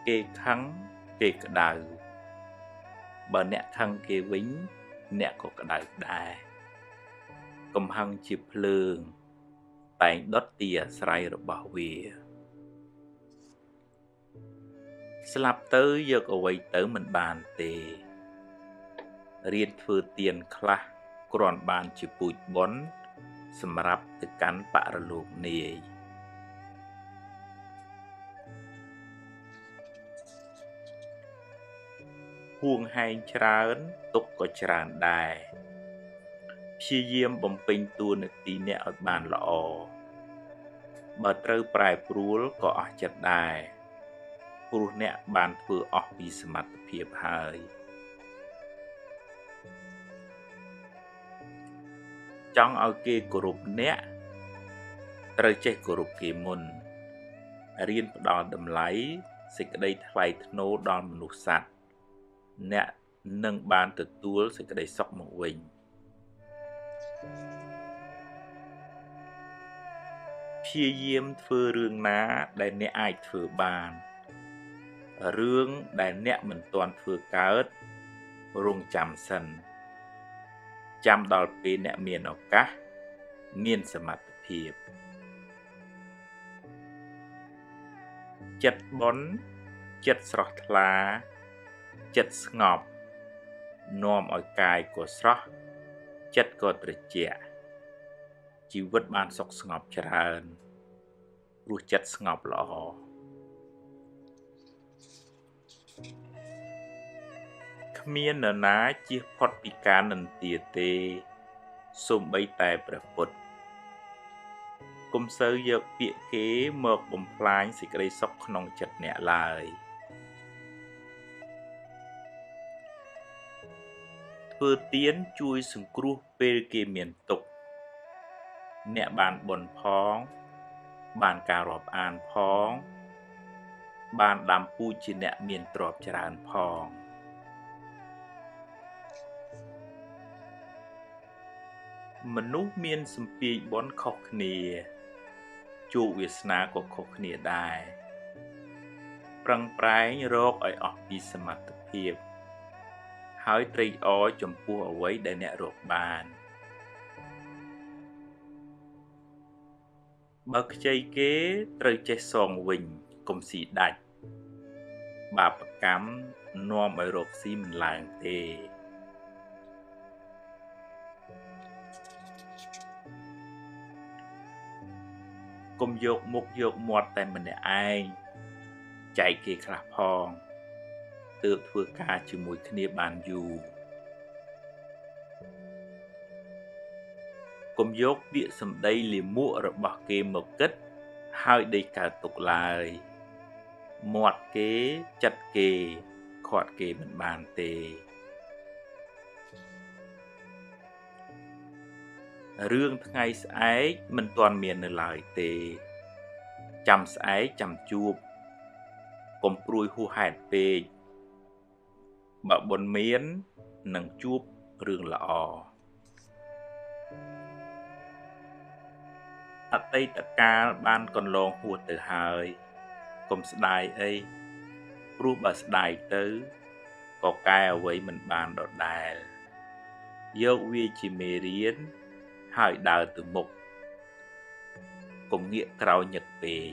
A: គេខឹងគេក្តៅបើអ្នកខឹងគេវិញអ្នកក៏ក្តៅដែរកំហឹងជាភ្លើងតែងដុតទីអាស្រ័យរបស់វាស្លាប់ទៅយកអ្វីទៅមិនបានទេរៀនធ្វើទានខ្លះគ្រាន់បានជាពូជបុណ្យសម្រាប់ទៅកាន់បរលោកនាយហួងហែងច្រើនទុកក៏ច្រើនដែរព្យាយាមបំពេញតួនាទីអ្នកឲ្យបានល្អបើត្រូវប្រែប្រួលក៏អស់ចិត្តដែរព្រោះអ្នកបានធ្វើអស់ពីសមត្ថភាពហើយចង់ឲ្យគេគោរពអ្នកត្រូវចេះគោរពគេមុនរៀនផ្ដល់តម្លៃសេចក្តីថ្លៃថ្នូរដល់មនុស្សសត្វអ្នកនឹងបានទទួលសេចក្តីសុខមកវិញព្យាយាមធ្វើរឿងណាដែលអ្នកអាចធ្វើបានរឿងដែលអ្នកមិនទាន់ធ្វើកើតរងចាំសិនចាំដល់ពេលអ្នកមានឱកាសមានសមត្ថភាពចិត្តបុណ្យ ចិត្តស្រស់ថ្លាចិត្តស្ងប់នាំឲ្យកាយក៏ស្រស់ចិត្តក៏ត្រជាក់ជីវិតបានសុខស្ងប់ច្រើនព្រោះចិត្តស្ងប់ល្អគ្មាននរណាជៀសផុតពីការនិន្ទាទេសូម្បីតែព្រះពុទ្ធកុំសូវយកពាក្យគេមកបំផ្លាញសេចក្តីសុខក្នុងចិត្តអ្នកឡើយធ្វើទានជួយសង្គ្រោះពេលគេមានទុក្ខអ្នកបានបុណ្យផងបានការរាប់អានផងបានដាំពូជជាអ្នកមានទ្រព្យច្រើនផងមនុស្សមានសម្ពាយបុណ្យខុសគ្នាជោគវាសនាក៏ខុសគ្នាដែរប្រឹងប្រែងរកឲ្យអស់ពីសមត្ថភាពហើយត្រេកអរចំពោះអ្វីដែលអ្នករកបានបើខ្ចីគេត្រូវចេះសងវិញកុំស៊ីដាច់បាបកម្មនាំឲ្យរកស៊ីមិនឡើងទេកុំយកមុខយកមាត់តែម្នាក់ឯងចែកគេខ្លះផងទើបធ្វើការជាមួយគ្នាបានយូរកុំយកពាក្យសម្ដីលាមករបស់គេមកគិតហើយដេកកើតទុកឡើយមាត់គេចិត្តគេខាត់គេមិនបានទេរឿងថ្ងៃស្អែកមិនទាន់មាននៅឡើយទេចាំស្អែកចាំជួបកុំព្រួយហួសហេតុពេកបើបុណ្យមាននឹងជួបរឿងល្អអតីតកាលបានកន្លងហួសទៅហើយកុំស្ដាយអីព្រោះបើស្ដាយទៅក៏កែអ្វីមិនបានដដែលយកវាជាមេរៀនហើយដើរទៅមុខកុំងាកក្រោយញឹកពេក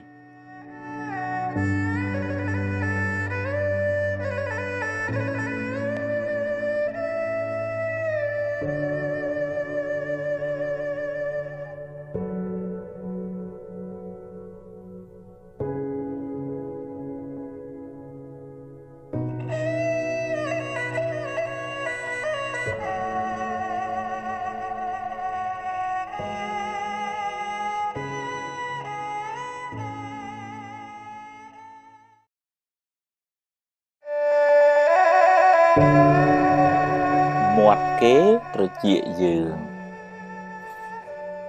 A: មាត់គេត្រជាយើង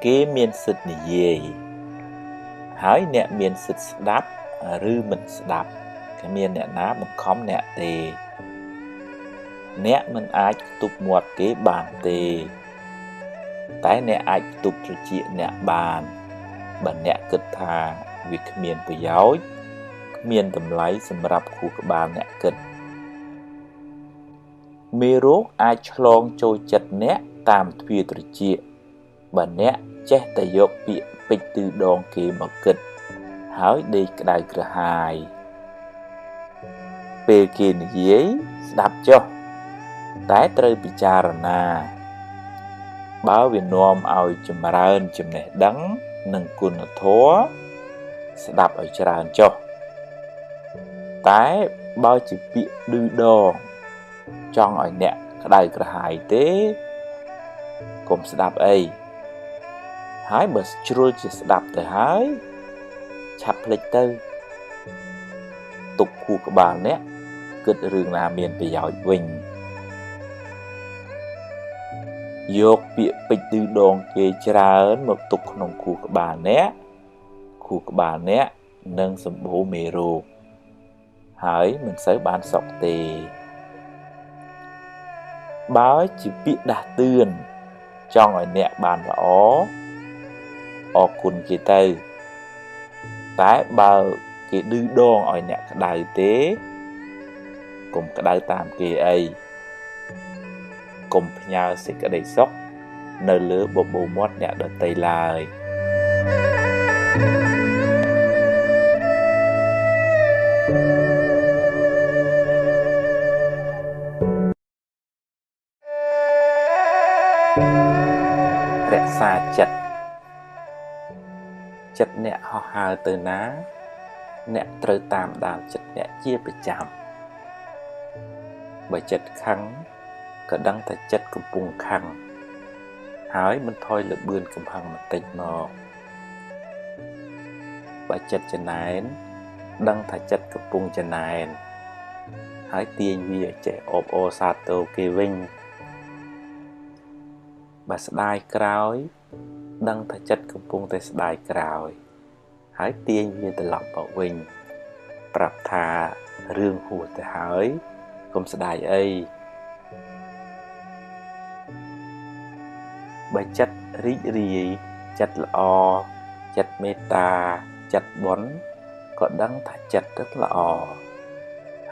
A: គេមានសិទ្ធិនិយាយហើយអ្នកមានសិទ្ធិស្ដាប់ឬមិនស្ដាប់គ្មានអ្នកណាបង្ខំអ្នកទេអ្នកមិនអាចទប់មាត់គេបានទេតែអ្នកអាចទប់ត្រចៀកអ្នកបានបើអ្នកគិតថាវាគ្មានប្រយោជន៍គ្មានតម្លៃសម្រាប់ខួរក្បាលអ្នកគិតមេរោគអាចឆ្លងចូលចិត្តអ្នកតាមទ្វារត្រចៀកបើអ្នកចេះតែយកពាក្យពេចន៍ទឺដងគេមកគិតហើយដេកក្តៅក្រហាយពេលគេនិយាយស្ដាប់ចុះតែត្រូវពិចារណាបើវានាំឲ្យចម្រើនចំណេះដឹងនិងគុណធម៌ស្ដាប់ឲ្យច្រើនចុះតែបើជាពាក្យឌឺដងចង់ឲ្យអ្នកក្តៅក្រហាយទេកុំស្ដាប់អីហើយបើជ្រុលជាស្ដាប់ទៅហើយឆាប់ភ្លេចទៅទុកខួរក្បាលអ្នកគិតរឿងណាមានប្រយោជន៍វិញយកពាក្យពេចន៍ឌឺដងគេច្រើនមកទុកក្នុងខួរក្បាលអ្នកនឹងសម្បូរមេរោគហើយមិនសូវបានសុខទេបើជាពាក្យដាស់តឿនចង់ឲ្យអ្នកបានល្អអរគុណគេទៅតែបើគេឌឺដងឲ្យអ្នកក្តៅទេកុំក្តៅតាមគេអីកុំផ្ញើសេចក្តីសុខនៅលើបបោមាត់អ្នកដទៃឡើយ សារចិត្តអ្នកហោះហើរទៅណាអ្នកត្រូវតាមដានចិត្តអ្នកជាប្រចាំបើចិត្តខឹងក៏ដឹងថាចិត្តកំពុងខឹងហើយមិនថយលបឿនកំហឹងបន្តិចមកបើចិត្តចំណែនដឹងថាចិត្តកំពុងចំណែនហើយទាញវាចេះអបអរសាទរគេវិញបើស្ដាយក្រោយដឹងថាចិត្តកំពុងតែស្ដាយក្រោយហើយទាញវាត្រឡប់មកវិញប្រាប់ថារឿងហួសទៅហើយកុំស្ដាយអីបើចិត្តរីករាយចិត្តល្អចិត្តមេត្តាចិត្តបុណ្យក៏ដឹងថាចិត្តrấtល្អ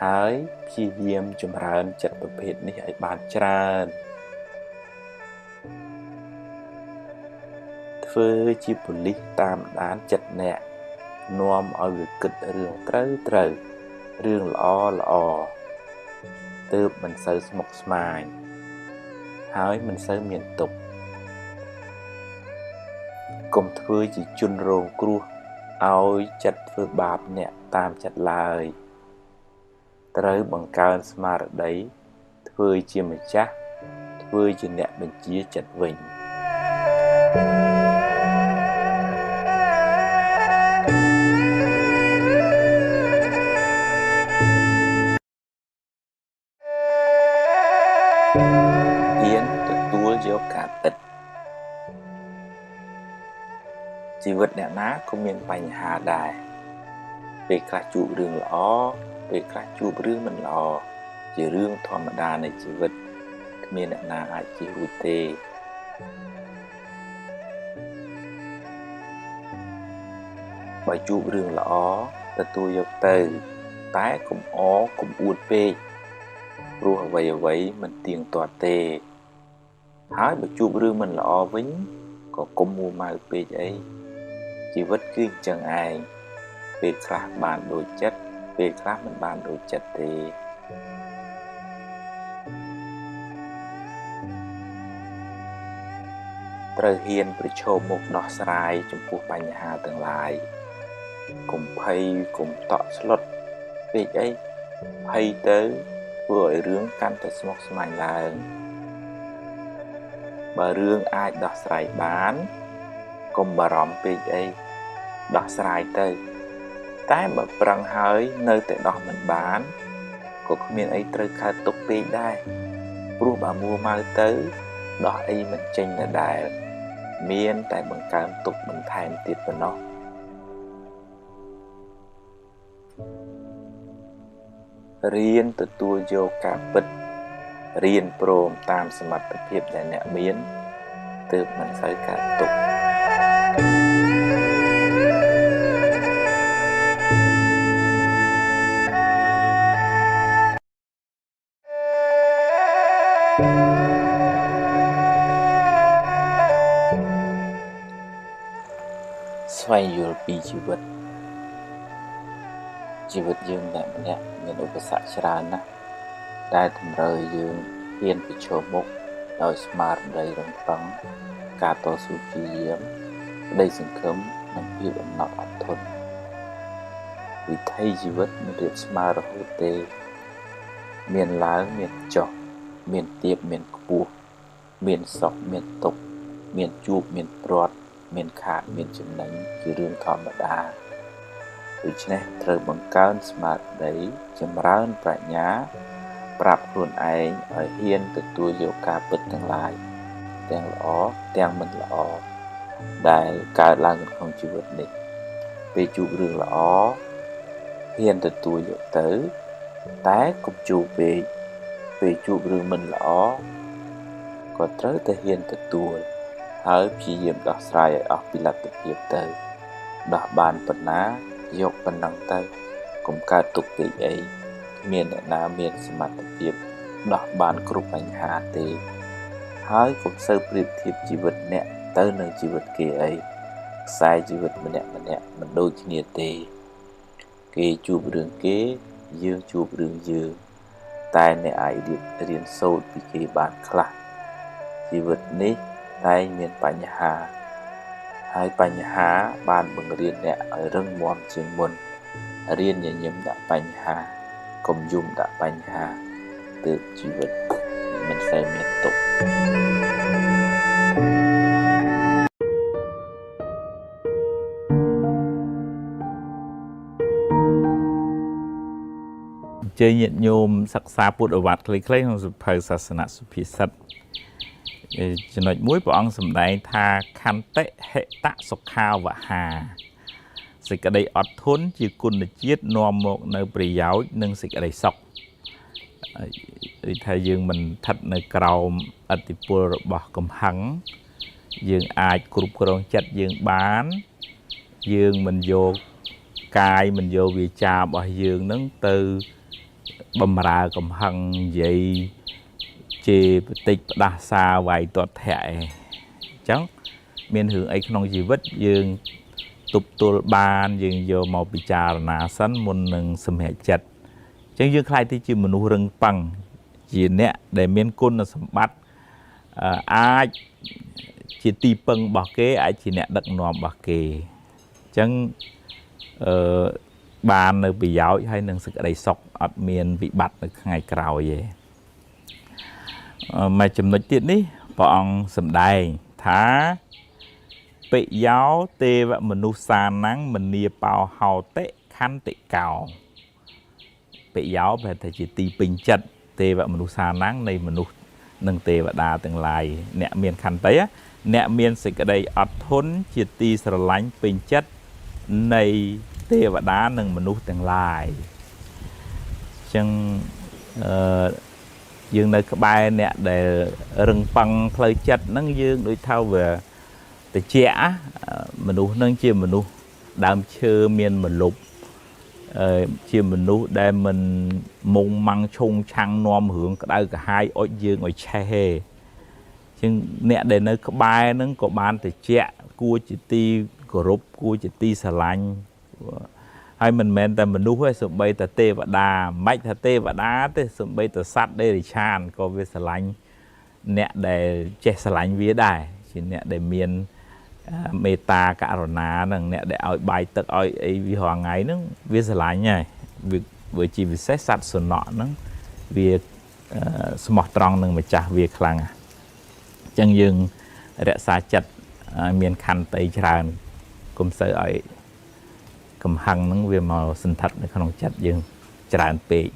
A: ហើយព្យាយាមចម្រើនចិត្តប្រភេទនេះឲ្យបានច្រើនធ្វើជាប៉ូលីសតាមដានចិត្តអ្នកនាំឲ្យវាគិតរឿងត្រូវរឿងល្អទើបមិនសូវស្មុគស្មាញហើយមិនសូវមានទុក្ខកុំធ្វើជាជនរងគ្រោះឲ្យចិត្តធ្វើបាបអ្នកតាមចិត្តឡើយត្រូវបង្កើនស្មារតីធ្វើជាម្ចាស់ធ្វើជាអ្នកបញ្ជាចិត្តវិញហ៊ានទទួលយកការពិតជីវិតអ្នកណាក៏មានបញ្ហាដែរពេលខ្លះជួបរឿងល្អពេលខ្លះជួបរឿងមិនល្អជារឿងធម្មតានៃជីវិតគ្មានអ្នកណាអាចជៀសរួចទេបើជួបរឿងល្អទទួលយកទៅតែកុំអកុំអួតពេកព្រោះអ្វីមិនទៀងទាត់ទេហើយបើជួបរឿងមិនល្អវិញក៏កុំមួម៉ៅពេកអីជីវិតគឺអញ្ចឹងឯងពេលខ្លះបានដូចចិត្តពេលខ្លះមិនបានដូចចិត្តទេត្រូវហ៊ានប្រឈមមុខដោះស្រាយចំពោះបញ្ហាទាំងឡាយកុំភ័យកុំតក់ស្លុតពេកអីភ័យទៅធ្វើឲ្យរឿងកាន់តែស្មុគស្មាញឡើងបើរឿងអាចដោះស្រាយបានកុំបារម្ភពេកអីដោះស្រាយទៅតែបើប្រឹងហើយនៅតែដោះមិនបានក៏គ្មានអីត្រូវកើតទុកពេកដែរព្រោះបើមួម៉ៅទៅដោះអីមិនចេញដដែលមានតែបង្កើនទុកបន្ថែមទៀតប៉ុណ្ណោះរៀនទទួលយកការពិតរៀនព្រមតាមសមត្ថភាពដែលអ្នកមានទើបមិនសូវកើតទុក្ខស្វែងយល់ពីជីវិតយើងតែម្នាក់មានឧបសគ្គច្រើនណាស់ដែលតម្រូវយើងហ៊ានប្រឈមមុខដោយស្មារតីរឹងប៉ឹងការតស៊ូព្យាយាមក្តីសង្ឃឹមនិងភាពអំណត់អត់ធន់វិថីជីវិតមិនរៀបស្មើរហូតទេមានឡើងមានចុះមានទាបមានខ្ពស់មានសុខមានទុក្ខមានជួបមានព្រាត់មានខាតមានចំណេញជារឿងធម្មតាដូច្នេះត្រូវបង្កើនស្មារតីចម្រើនប្រាជ្ញាប្រាប់ខ្លួនឯងឲ្យហ៊ានទទួលយកការពិតទាំងឡាយទាំងល្អទាំងមិនល្អដែលកើតឡើងក្នុងជីវិតនេះពេលជួបរឿងល្អហ៊ានទទួលយកទៅតែកុំជួបពេកពេលជួបរឿងមិនល្អក៏ត្រូវតែហ៊ានទទួលហើយព្យាយាមដោះស្រាយឲ្យអស់ពីលទ្ធភាពទៅដោះបានប៉ុណ្ណាយកប៉ុណ្ណឹងទៅកុំកើតទុក្ខពេកអីគ្មានអ្នកណាមានសមត្ថភាពដោះបានគ្រប់បញ្ហាទេហើយកុំសូវប្រៀបធៀបជីវិតអ្នកទៅនឹងជីវិតគេអីខ្សែជីវិតម្នាក់មិនដូចគ្នាទេគេជួបរឿងគេយើងជួបរឿងយើងតែអ្នកអាចរៀនសូត្រពីគេបានខ្លះជីវិតនេះ តែងមានបញ្ហាហើយបញ្ហាបានបង្រៀនអ្នកឲ្យរឹងមាំជាងមុនរៀនញញឹមដាក់បញ្ហាកុំយំដាក់បញ្ហាទើបជីវិតមិនសូវមានទុក្ខជ័យញាតិញោមសិក្សាពុទ្ធវត្តខ្លីៗក្នុងសភៅសាសនសុភាសិតចំណុចមួយព្រះអង្គសម្ដែងថាខន្តិហិតសុខាវហាសេចក្តីអត់ធន់ជាគុណជាតិនាំមកនៅប្រយោជន៍និងសេចក្តីសុខដូចថាយើងមិនស្ថិតនៅក្រោមឥទ្ធិពលរបស់កំហឹងយើងអាចគ្រប់គ្រងចិត្តយើងបានយើងមិនយកកាយមិនយកវាចារបស់យើងនឹងទៅបំរើកំហឹងនិយាយជេរបតិចផ្ដាសាវាយទាត់ធាក់អញ្ចឹងមានរឿងអីក្នុងជីវិតយើងទប់ទល់បានយើងយកមកពិចារណាសិនមុននឹងសម្រេចចិត្តអញ្ចឹងយើងខ្លាចទៅជាមនុស្សរឹងប៉ឹងជាអ្នកដែលមានគុណសម្បត្តិអាចជាទីពឹងរបស់គេអាចជាអ្នកដឹកនាំរបស់គេអញ្ចឹងបាននៅប្រយោជន៍ហើយនឹងសេចក្តីសុខអត់មានវិបត្តិនៅថ្ងៃក្រោយទេមួយចំណុចទៀតនេះព្រះអង្គសម្ដែងថាពិយោទេវមនុស្សសានំមនីបោហោតិខន្តិកោពិយោប្រែថាជាទីពេញចិត្តទេវមនុស្សសានំនៃមនុស្សនិងទេវតាទាំងឡាយអ្នកមានខន្តីអ្នកមានសេចក្តីអត់ធន់ជាទីស្រឡាញ់ពេញចិត្តនៃទេវតានិងមនុស្សទាំងឡាយអញ្ចឹងយើងនៅក្បែរអ្នកដែលរឹងប៉ឹងផ្លូវចិត្តហ្នឹងយើងដូចថាវាតិចមនុស្សហ្នឹងជាមនុស្សដើមឈើមានមលុបជាមនុស្សដែលមិនមុងម៉ាំងឈុងឆាំងនាំរឿងក្តៅក្រហាយអុចយើងឲ្យឆេះទេជាងអ្នកដែលនៅក្បែរហ្នឹងក៏បានតិចគួរជាទីគោរពគួរជាទីស្រឡាញ់ហើយមិនមែនតែមនុស្សទេសូម្បីតែទេវតាមិនថាទេវតាទេសូម្បីតែសត្វដេរិឆានក៏វាស្រឡាញ់អ្នកដែលចេះស្រឡាញ់វាដែរជាអ្នកដែលមានមេត្តាករុណាហ្នឹងអ្នកដែលឲ្យបាយទឹកឲ្យអីវារាល់ថ្ងៃហ្នឹងវាស្រឡាញ់ហើយវាជាពិសេសសត្វសុណក់ហ្នឹងវាស្មោះត្រង់នឹងម្ចាស់វាខ្លាំងអញ្ចឹងយើងរក្សាចិត្តមានខន្តីច្រើនកុំសូវឲ្យកំហឹងហ្នឹងវាមកសន្ធិដ្ឋនៅក្នុងចិត្តយើងច្រើនពេក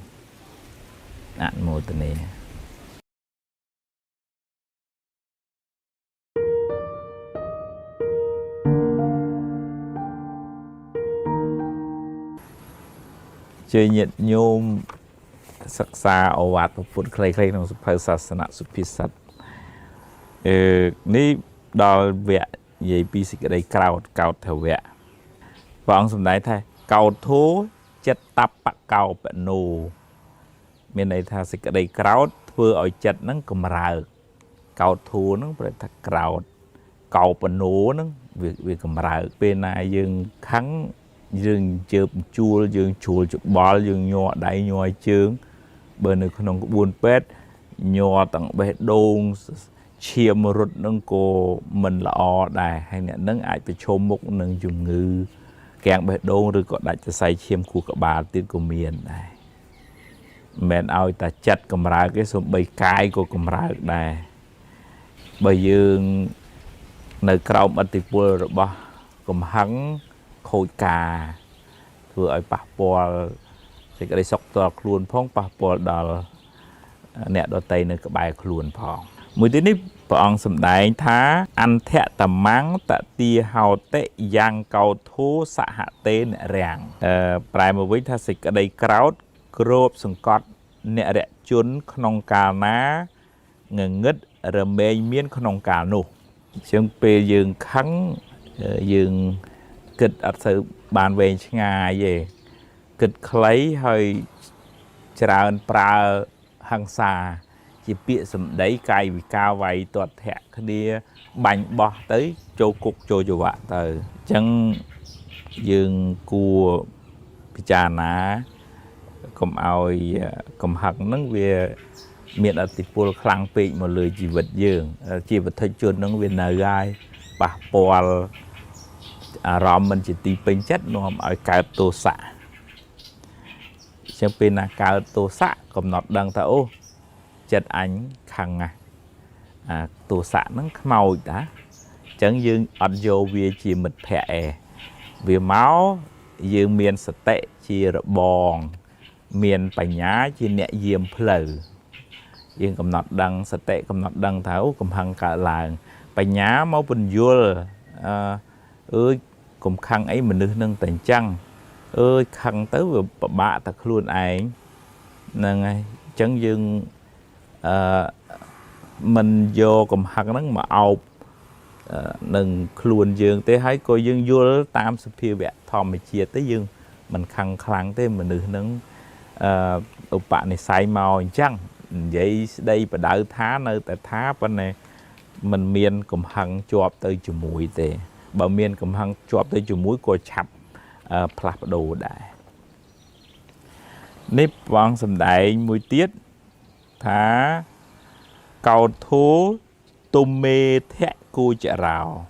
A: អនុមោទនាជ័យញាតិញោមសិក្សាអូវាទពុទ្ធខ្លីៗក្នុងសភៅសាសនសុភាសិតនេះដល់វគ្គនិយាយពីសេចក្តីក្រោធកោដ្ឋវៈព្រះអង្គសម្ដែងថាកោធោចិត្តតបកោបណូមានន័យថាសេចក្តីក្រោធធ្វើឲ្យចិត្តហ្នឹងកម្រើកកោធោហ្នឹងប្រែថាក្រោធកោបណូហ្នឹងវាកម្រើកពេលណាយើងខឹងយើងជើបជួលយើងជួលច្បល់យើងញ័រដៃញ័រជើងបើនៅក្នុងក្បួនពេទ្យញ័រទាំងបេះដូងឈាមរត់នឹងក៏មិនល្អដែរហើយអ្នកនឹងអាចប្រឈមមុខនឹងជំងឺកាំងបេះដូងឬក៏ដាច់សរសៃឈាមខួរក្បាលទៀតក៏មានដែរមិនមែនឲ្យតែចិត្តកម្រើកទេសូម្បីកាយក៏កម្រើកដែរបើយើងនៅក្រោមឥទ្ធិពលរបស់កំហឹងខូចការធ្វើឲ្យប៉ះពាល់សេចក្តីសុខផ្ទាល់ខ្លួនផងប៉ះពាល់ដល់អ្នកដទៃនៅក្បែរខ្លួនផងមួយទៀតនេះព្រះអង្គសម្ដែងថាអន្ធៈតមੰតទាហោតិយ៉ាងកោធោសហតេនរាំងប្រែមកវិញថាសេចក្តីក្រោធគ្របសង្កត់អ្នករជនក្នុងកាលណាងងឹតរមែងមានក្នុងកាលនោះអញ្ចឹងពេលយើងខឹងយើងគិតអត់សូវបានវែងឆ្ងាយទេគិតខ្លីហើយច្រើនប្រើហិង្សាជាពាក្យសម្ដីកាយវិការវាយទាត់ធាក់គ្នាបាញ់បោះទៅចូលគុកចូលចង្វាក់ទៅអញ្ចឹងយើងគួរពិចារណាកុំឲ្យកំហឹងហ្នឹងវា miền ở tịch pol khang pe một lời chỉ vật dương chỉ vật thay chuột nó viên nơi gai bà pol ròm mình chỉ tì pin chất nó ở cao tô xạ chẳng pin là cao tô xạ còn nọt đằng thấu chất ánh khang tô xạ nó màu đã chẳng dương ở vô về chỉ mật phẹ về máu dương miền sạch tệ chỉ bòn miền bánh nhá chỉ nhẹ diêm phở dương cầm nọt đằng sạch tệ cầm nọt đằng thấu cầm hăng cả làng bánh nhá máu bình vua ơi cùng khăn ấy mình nâng tình trăng ơi khăn tới vừa bạ thật luôn ấy nâng chẳng dương mình vô cầm hăng nâng mà ọc nâng luôn dương tới hãy coi dương vua tam sự phiêu vẹn thòm mà chia tới dương mình khăn khăn tới mình nâng bạn này say màu chăng vậy đây và đợi thá nơi tại thá bên này mình miên cùng hăng chọp tới chùm mũi tề bà miên cùng hăng chọp tới chùm mũi coi chập plap đồ đại nếp vang sầm đại mũi tiết thá cầu thú tôm mê thẹ cô chả rào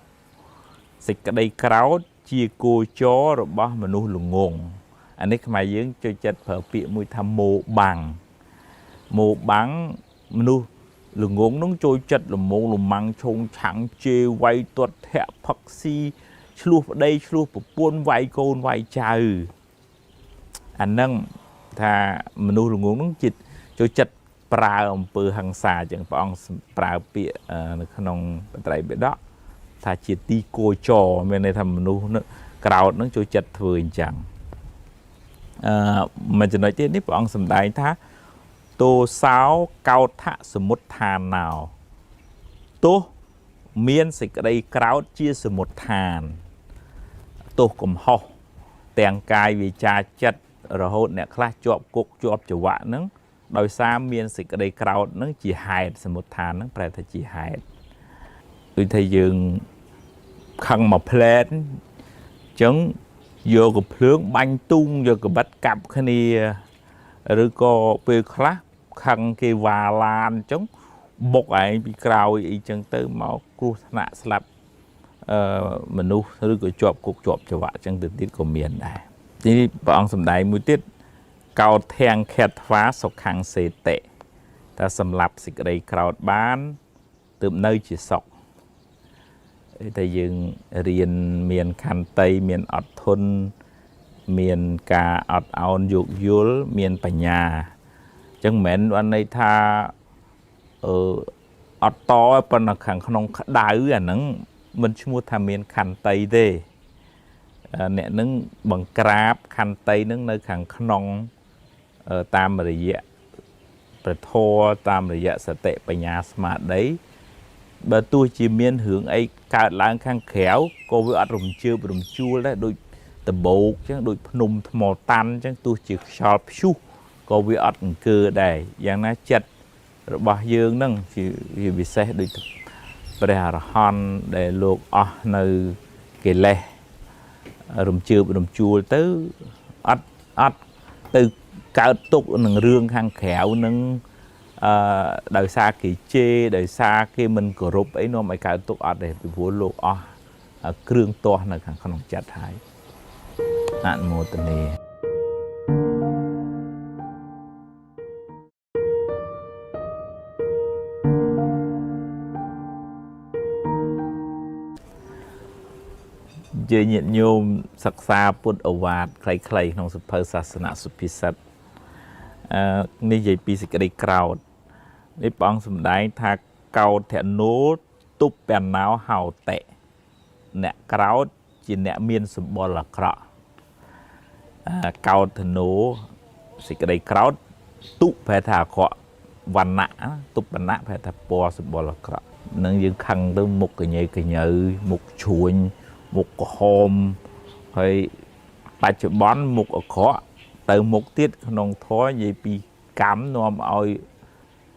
A: xịt cái đây cáo chia cô chó rồi bao mà nuôi lùng ngùng anh ấy mà dưỡng cho chết phở bịa mùi tham mô bằng nuôi lùng ngùng nó trôi chất là mô lùng măng trông chẳng chê quay tuột thẹ phật si chlup ở đây chlup ở buôn vay côn vay trời anh nâng thà mà nuôi lùng ngùng nó chịt cho chất pra ông pư hằng xà chẳng phải ông pra bịa nông tại bịa đó thà chỉ ti cô trò bên này thầm nu nó cào nó cho chặt thừa chẳng mà chỉ nói trên nếp ông sầm đại thá tô sáo cao thạ sầm một thàn nào tô miên xịt đây cào chia sầm một thàn tô cầm ho tèng cài vì cha chặt rồi hốt nè khla chọp cục chọp chợ vạ nứng đôi xa miên xịt đây cào nó chỉ hại sầm một thàn nó phải là chỉ hại tôi thấy dừng khăn mà plan chẳng vô cái phướng banh tung vô cái bắt cặp cái này rồi có về khác khăn cái và lan chống bốc ấy bị cào ấy chẳng tới máu cua nạ slap mình nu rồi cái chọp cục chọp cho vợ chẳng từ tiết của miền này thì bọn sầm đại mũi tiết cao thang khẹt phá sọc hàng xề tệ ta sầm lạp xịt đây cào bán từ nơi chỉ sọc tại dương riêng miền khăn tây miền ọt thôn miền cà ọt áo dục dúl miền bạch nhà chẳng mếnวันnày tha ọt to bên là khăn không đá ư nắng mình mua tham miền khăn tây thế nè nâng bằng crab khăn tây nâng nơi khăn không tam rồi dạ rồi thô tam rồi dạ sẽ tệ bạch nhà smart đấy bà tôi chỉ miên hướng ấy cả làng khang khéo cô với ăn rùm chua đấy đôi tầm bột chứ đôi nung màu tan chứ tôi chỉ sọp su cô với ăn cơ đây dạng nó chặt rồi bà dương nâng chỉ vì xe đôi bè hòn để luộc nơi cái lè rùm chua tới ăn từ cả tục nâng rương khang khéo nâng đời xa kỳ chê đời xa khi mình cổ rụp ấy nó mới cả tục ở đây bị vô lộ krương to là không chặt hại nạn một tuần này chơi nhiệt nhôm sắc xa bút ở vạt khay trong sự phơi sa sna supisatนี่ใหญ่ปีสิกระไดกราวนี่ปองสมได้ถ้าเกาแถนโน้ตุบเป็นน้าวเห่าเตะเนี่ยกราวจีเนี่ยเมียนสมบูรณ์ละเคราะเกาแถนโน้สิกระไดกราวตุบแพทาเคาะวันนะตุบวันนะแพทาปอสมบูรณ์ละเคราะนั่งยังคังตัวมุกกระเยยมุกชวนมุกหอมเฮ้ยปัจจุบันมุกเคาะtừ một tiết nông thối gì bị cắm nôm oi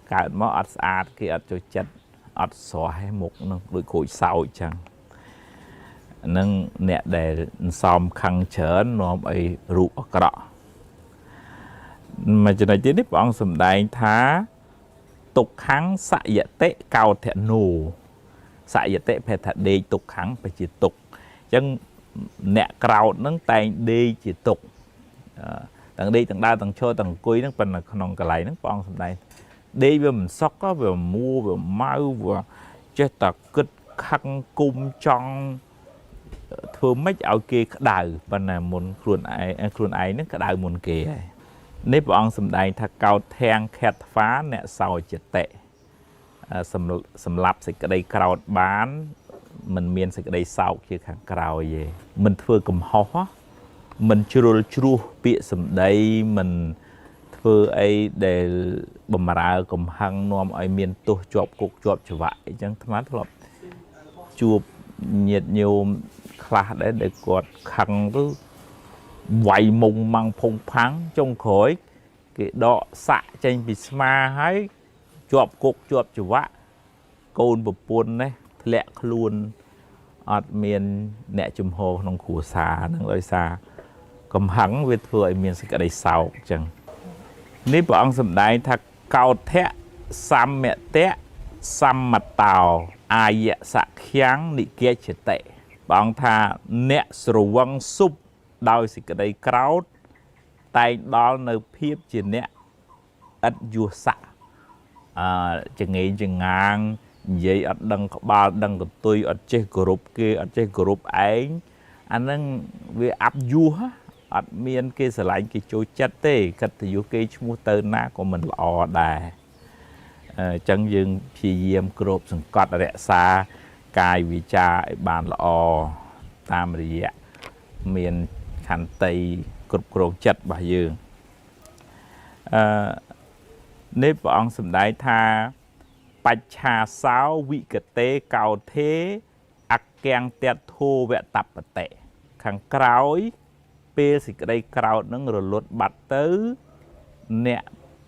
A: cả máu ắt ạt cái ắt cho chất ắt xóa hay một nó đôi khối sau chẳng nâng nè để xòm khăn chở nôm ấy rượu cọ mà cho nên chỉ biết bọn sầm đại thá
B: tục kháng xạ dạ tệ cao thẻ nổ xạ dạ tệ phải thật đê tục kháng phải chỉ tục chẳng nẹ cao nâng tay đê chỉ tục tầng đi tầng đa tầng chơi tầng quý nó phần là non cả lại nó phong xong đây đi về mình sóc có về mua về mau vừa chết ta cứt khăn cung trong thưa mấy ao kia đời phần là một khuôn ai nó cả đời một kia nếu bọn xong đây thật cao thang khét phá nẹ sau chết tệ sầm lập sẽ cái đây cao bán mình miên sẽ cái đây sau kia kháng cao gì mình thưa cầm hó mình chua bịa sầm đây mình thưa ấy để bầm ra cầm hăng nom ấy miền tu chọp cục chọp cho vậy chẳng thắm thật chua nhiệt nhiều khá đấy để quạt khăn cứ vầy mùng măng phong phắng trong khối cái đọ xạ trên bị sma hay chọp cục chọp cho vậy côn bột buồn đấy lẹ luôn ọt miền nẹ chùm hồ nông khủ xà nông lôi xà cầm hắng với thừa miền sẽ cái đây sau chẳng nếu bọn sầm đáy thật cao thét xăm mẹ té xăm mặt tàu ai dạ sạ kháng nị kia chết tệ bọn thà nẹ sầu văng súp đôi sẽ cái đây kéo tay đó nơi phiếp chỉ nẹ ít vua sạ chẳng nghĩ chẳng ngang vậy ở đằng ba đằng của tôi ở trên group kia ở trên group ấy anh đang về áp vua ở miền kia sẽ lại cái chỗ chất thế cách thì vô cái mua tơ ná của mình lò đà chẳng dừng thì diêm group sừng cọt ở xa cài vì cha bàn lò tam rồi miền thành tây group chất bà dương nếu bọn sầm đại tha bạch trà sáo vị cật tế cao thế ạc kèng tẹt thô vẹn tập bật tệ kháng kráu bê xịt đây kráu nâng rồi lột bạch tứ nẹ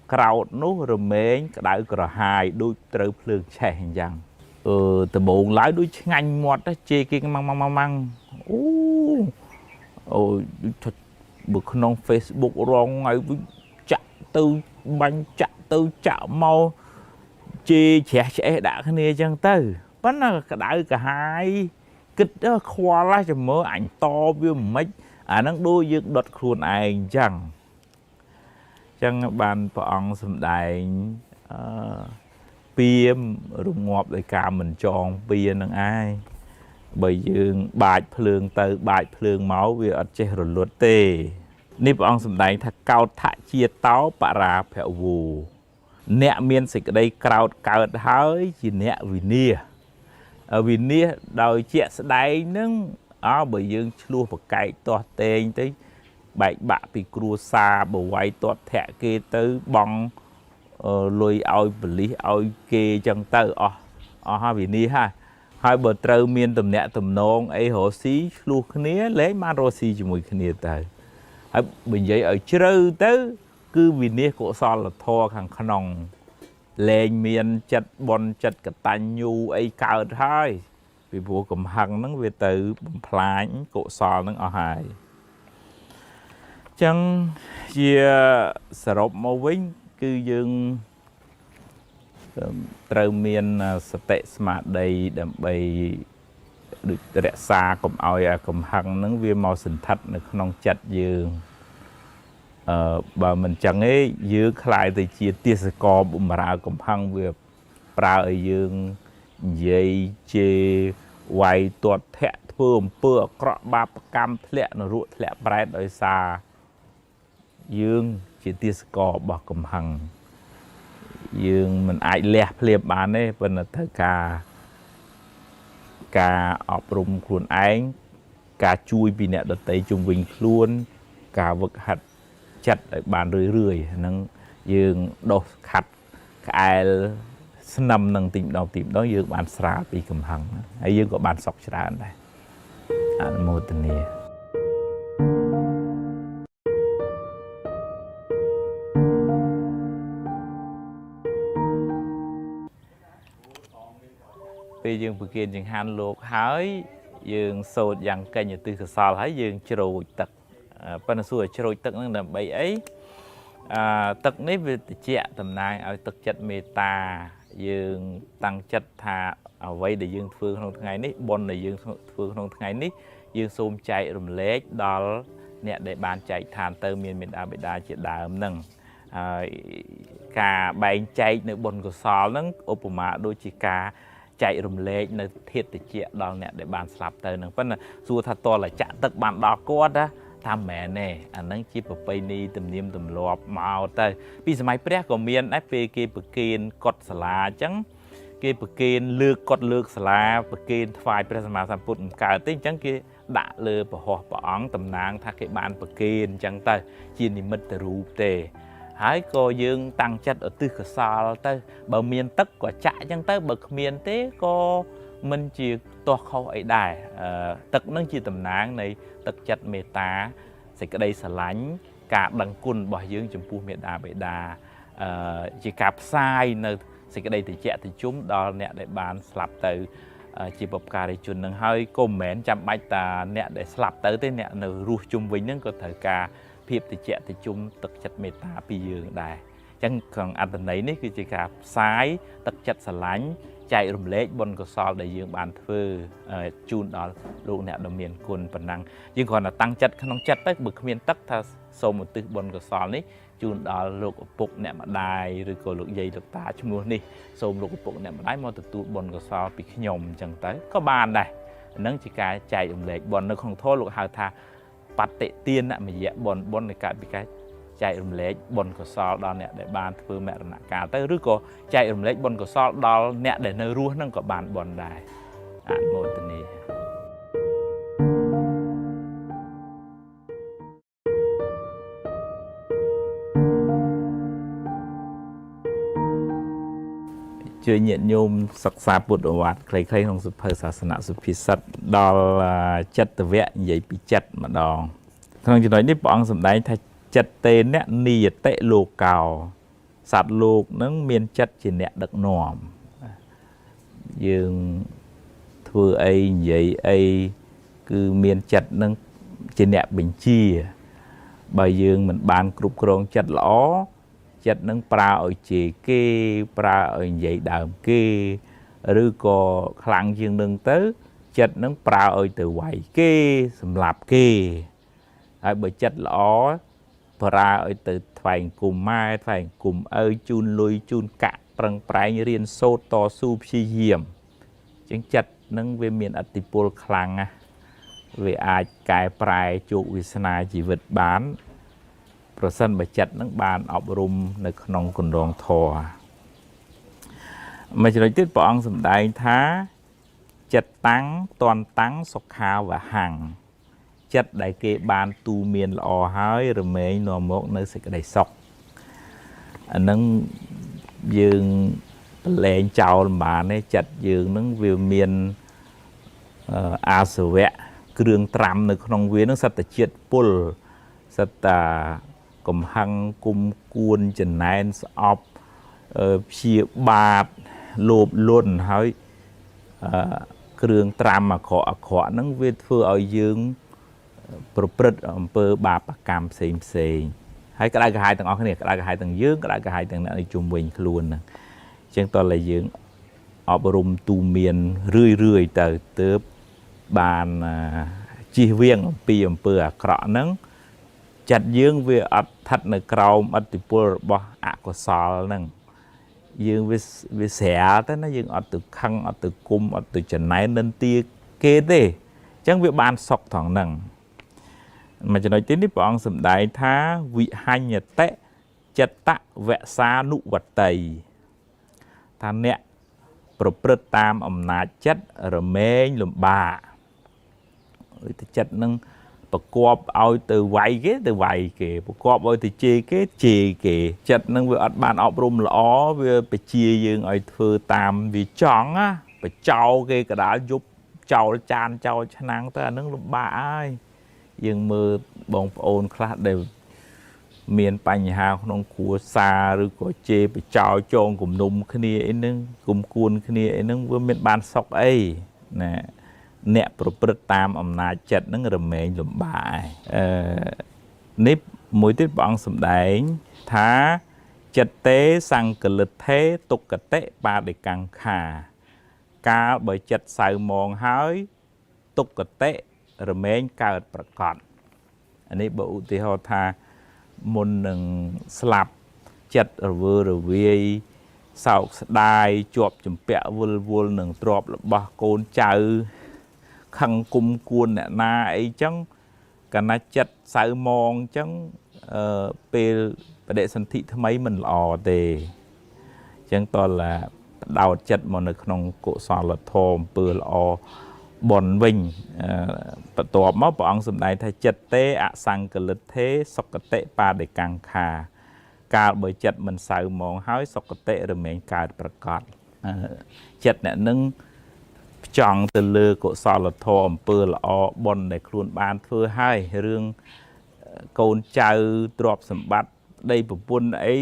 B: kráu nô rồi mến cái đại cờ hài đôi trâu phương trẻ hình rằng từ bồn lái đôi ngành một đó chê kia măng thật bực nông Facebook rong ngay chạm tư bánh chạm tư chạm mau chi trẻ đã cái này chẳng tư bắn là cả đại cả hai kịch đó khoa lá cho mơ ảnh to với mấy nó đôi dựng đột khuôn ai chẳng bàn bọn xâm đại piêm rung ngọp lại cả mình tròn bia nâng ai bởi dương bạch phương từ bạch phương máu vì ở trên rồi luật tê nếu bọn xâm đại thật cao thạ chia táo bà ra phẹo vù nẹ miên xịt đây cao cao hơi chỉ nẹ vì nia đòi chuyện sẽ đáy nâng bởi dương lua một cái to tên tới bảy bạ bị cua xa bởi quay to thẻ kê tới bong lùi ôi bởi lý ôi kê chân tơ vì nia ha hai bờ trâu miên tầm nẹ tầm nông ấy hổ xí lua khné lấy mà rô xí cho mùi khné tới bình giấy ở trâu tới cứ vì nia cổ so là thô khăn khăn nông lên miền chật bon chật cả tay nhu ấy cao thôi vì bộ cầm hăng nó về từ phái cổ sò nó ở hài chẳng chia sập màu vinh cứ dương trâu miền state smart đây đầm bay được rẽ xa cầm oi cầm hăng nó về màu sình thạch nó không chật dương bà mình chẳng ấy dưới khai từ chia tiết co bụng ra cầm hăng về pra ở dương dây chê quay tuột thẹ thơm bơ cọ ba cam thẹ nó ruột thẹ bẹt ở xa dương chia tiết co bà cầm hăng dương mình ai lẹ liệp bán ấy vẫn là thơ ca ọp rung khuôn ánh ca chui bị nẹ đợt tây chung vinh luôn ca vực hạt chặt ở bàn rưỡi nâng dương đột khát cái nằm nâng tìm đó dương bàn sra bị cầm hằng hay dương có bàn sọc sra đây anh mô tình nè bây dương bực kiên dương han luộc hái dương sôi dằng cây như từ sò hái dương trôi tật phần xua trôi tật năng làm bậy ấy ទឹកនេះវាតិចតំណាងឲ្យទឹកចិត្តមេត្តាយើងតាំងចិត្តថាអ្វីដែលយើងធ្វើក្នុងថ្ងៃនេះបុណ្យដែលយើងធ្វើក្នុងថ្ងៃនេះយើងសូមចែករំលែកដល់អ្នកដែលបានចែកឋានទៅមានមេត្តាបិតាជាដើមហ្នឹងហើយការបែងចែកនៅបុណ្យកុសលហ្នឹងឧបមាដូចជាការចែករំលែកនៅធាតុតិចដល់អ្នកដែលបានស្លាប់ទៅហ្នឹងប៉ុន្តែសួរថាតលចាក់ទឹកបានដល់គាត់ណាថាមែនទេអាហ្នឹងជាប្រពៃណីទំនៀមទម្លាប់មកទៅពីសម័យព្រះក៏មានដែរពេលគេប្រគេនកុដិសាលាអញ្ចឹងគេប្រគេនលើកកុដិលើកសាលាប្រគេនថ្វាយព្រះសម្មាសម្ពុទ្ធមិនកើតទេអញ្ចឹងគេដាក់លើពហោះព្រះអង្គតំណាងថាគេបានប្រគេនអញ្ចឹងទៅជានិមិត្តរូបទេហើយក៏យើងតាំងចិត្តឧទ្ទិសកុសលទៅបើមានទឹកក៏ចាក់អញ្ចឹងទៅបើគ្មានទេក៏មិនជាទាស់ខុសអីដែរទឹកនឹងជាតំណាងនៃទឹកចិត្តមេត្តាសេចក្តីស្រឡាញ់ការដឹងគុណរបស់យើងចំពោះមេត្តាបិតាជាការផ្សាយនៅសេចក្តីត្រជាក់ត្រជុំដល់អ្នកដែលបានស្លាប់ទៅជាបុព្វការីជននឹងហើយក៏មិនមែនចាំបាច់តាអ្នកដែលស្លាប់ទៅទេអ្នកនៅរស់ជុំវិញហ្នឹងក៏ត្រូវការភាពត្រជាក់ត្រជុំទឹកចិត្តមេត្តាពីយើងដែរអញ្ចឹងក្នុងអត្ថន័យនេះគឺជាការផ្សាយទឹកចិត្តស្រឡាញ់ចែករំលែកបុណ្យកុសលដែលយើងបានធ្វើជូនដល់លោកអ្នកដ៏មានគុណប៉ុណ្ណឹងយើងគ្រាន់តែតាំងចិត្តក្នុងចិត្តទៅបើគ្មានទឹកថាសូមឧទ្ទិសបុណ្យកុសលនេះជូនដល់លោកឪពុកអ្នកម្ដាយឬក៏លោកយាយលោកតាឈ្មោះនេះសូមលោកឪពុកអ្នកម្ដាយមកទទួលបុណ្យកុសលពីខ្ញុំអញ្ចឹងទៅក៏បានដែរហ្នឹងជាការចែករំលែកបុណ្យនៅក្នុងធម៌លោកហៅថាបតិទានមយៈបុណ្យនៃកើតពីការចែករំលែកបុណ្យកុសលដល់អ្នកដែលបានធ្វើមរណកាលទៅឬក៏ចែករំលែកបុណ្យកុសលដល់អ្នកដែលនៅរស់ហ្នឹងក៏បានបុណ្យដែរអនុមោទនាជួយញាតិញោមសិក្សាពុទ្ធវត្តខ្លីៗក្នុងសភៅសាសនសុភាសិតដល់ចិត្តវៈនិយាយពីចិត្តម្ដងក្នុងចំណុចនេះព្រះអង្គសម្ដែងថាចិត្តទេអ្នកនិយតិលោកោសត្វលោកនឹងមានចិត្តជាអ្នកដឹកនាំយើងធ្វើអីនិយាយអីគឺមានចិត្តនឹងជាអ្នកបញ្ជាបើយើងមិនបានគ្រប់គ្រងចិត្តល្អចិត្តនឹងប្រើឲ្យជេរគេប្រើឲ្យនិយាយដើមគេឬក៏ខ្លាំងជាងនឹងទៅចិត្តនឹងប្រើឲ្យទៅវាយគេសម្លាប់គេហើយបើចិត្តល្អប្រើឲ្យទៅថ្វាយអង្គមម៉ែថ្វាយអង្គមឪជូនលុយជូនកាក់ប្រឹងប្រែងរៀនសូត្រតស៊ូព្យាយាមអញ្ចឹងចិត្តនឹងវាមានឥទ្ធិពលខ្លាំងណាស់វាអាចកែប្រែជោគវាសនាជីវិតបានប្រសិនបើចិត្តនឹងបានអប់រំនៅក្នុងគន្លងធម៌មួយចំណុចទៀតព្រះអង្គសម្ដែងថាចិត្តតាំងតន់តាំងសុខាវហੰចិត្តដែលគេបានទូមានល្អហើយរមែងនាំមកនៅសេចក្តីសុខអានឹងយើងប្រឡែងចោលបានទេចិត្តយើងនឹងវាមានអាសវៈគ្រឿងត្រាំនៅក្នុងវានឹងសត្វជាតិពុលសត្វតាកំហឹងគុំគួនចំណែនស្អប់ព្យាបាទលោភលន់ហើយគ្រឿងត្រាំអាក្រក់ហ្នឹងវាធ្វើឲ្យយើងប្រព្រឹត្តអំពើបាបកម្មផ្សេងហើយក្តៅក្រហាយទាំងអស់គ្នាក្តៅក្រហាយទាំងយើងក្តៅក្រហាយទាំងអ្នកនៅជុំវិញខ្លួនហ្នឹងអញ្ចឹងតើតែយើងអប់រំទូមានរឿយទៅទើបបានជៀសវាងអំពីអំពើអាក្រក់ហ្នឹងចិត្តយើងវាអត់ស្ថិតនៅក្រោមឥទ្ធិពលរបស់អកុសលហ្នឹងយើងវាស្រាលទៅណាយើងអត់ទៅខឹងអត់ទៅគុំអត់ទៅចំណែននិន្ទាគេទេអញ្ចឹងវាបានសុខថងហ្នឹងមួយចំណុចទីនេះព្រះអង្គសម្ដែងថាវិហញ្ញតិចិត្តវសានុវតីថាអ្នកប្រព្រឹត្តតាមអំណាចចិត្តរមែងលំបាកចិត្តនឹងប្រកបឲ្យទៅវាយគេទៅវាយគេប្រកបឲ្យទៅជេរគេជេរគេចិត្តនឹងវាអត់បានអប់រំល្អវាបជាយើងឲ្យធ្វើតាមវាចង់ណាបចោគេកដាលយប់ចោលចានចោលឆ្នាំងទៅអានឹងលំបាកហើយយើងមើលបងប្អូនខ្លះដែលមានបញ្ហាក្នុងគ្រួសារឬក៏ជេរបចោចងគំនុំគ្នាអីហ្នឹងគុំគួនគ្នាអីហ្នឹងវាមានបានសុខអីណាអ្នកប្រព្រឹត្តតាមអំណាចចិត្តហ្នឹងរមែងលំបាកនេះ មួយទៀតព្រះអង្គសម្ដែងថាចិត្តទេសង្កលិទ្ធេទុក្កតិបាដិកង្ខាកាលបើចិត្តសៅមងហើយទុក្កតិរមែងកើតប្រកបអានេះបើឧទាហរណ៍ថាមុននឹងស្លាប់ចិត្តរវើរវាយសោកស្ដាយជាប់ជំពាក់វល់នឹងទ្រព្យរបស់កូនចៅខឹងគុំគួនអ្នកណាអីចឹងកណាចិត្តសៅមងចឹងពេលបដិសន្ធិថ្មីមិនល្អទេចឹងតើឡាបដោតចិត្តមកនៅក្នុងកុសលធម៌អំពើល្អបនវិញបន្ទាប់មកព្រះអង្គសម្ដែងថាចិត្តទេអសង្កលិទ្ធេសុគតិបាដិកង្ខាកាលបើចិត្តមិនសៅមងហើយសុគតិរមែងកើតប្រកបចិត្តអ្នកនឹងផ្ចង់ទៅលើកុសលធម៌អំពើល្អបុណ្យដែលខ្លួនបានធ្វើហើយរឿងកូនចៅទ្រព្យសម្បត្តិដីប្រពន្ធអី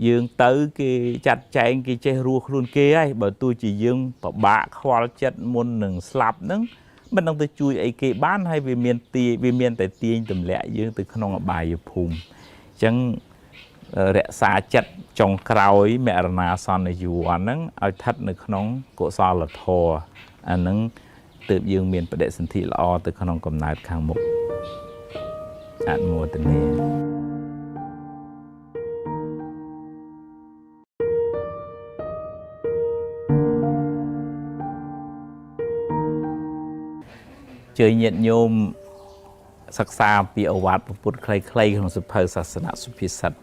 B: យើងទៅគេចាត់ចែងគេចេះរស់ខ្លួនគេហើយបើទោះជាយើងពិបាកខ្វល់ចិត្តមុននឹងស្លាប់ហ្នឹងមិនដឹងទៅជួយអីគេបានហើយវាមានតែទាញទម្លាក់យើងទៅក្នុងអបាយភូមិអញ្ចឹងរក្សាចិត្តចុងក្រោយមរណាសន្និយោហ្នឹងឲ្យស្ថិតនៅក្នុងកុសលធម៌អាហ្នឹងទើបយើងមានបដិសន្ធិល្អទៅក្នុងកំណើតខាងមុខអនុមោទនាជើញញាតិញោមសិក្សាអំពីឱវាទពុទ្ធខ្លីៗក្នុងសភៅសាសនាសុភាសិត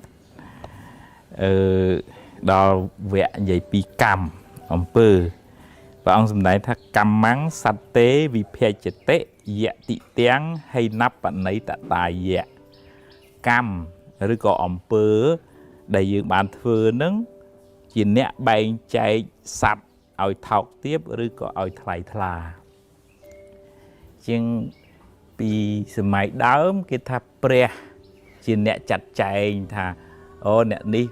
B: ដល់វគ្គនិយាយពីកម្មអំពើព្រះអង្គសម្ដែងថាកម្មੰសត្វទេវិភេចតិយតិទាំងហេណបណៃតតាយៈកម្មឬក៏អំពើដែលយើងបានធ្វើនឹងជាអ្នកបែងចែកសត្វឲ្យថោកទាបឬក៏ឲ្យថ្លៃថ្លាជាងពីសម័យដើមគេថាព្រះជាអ្នកចាត់ចែងថាអូអ្នកនេះ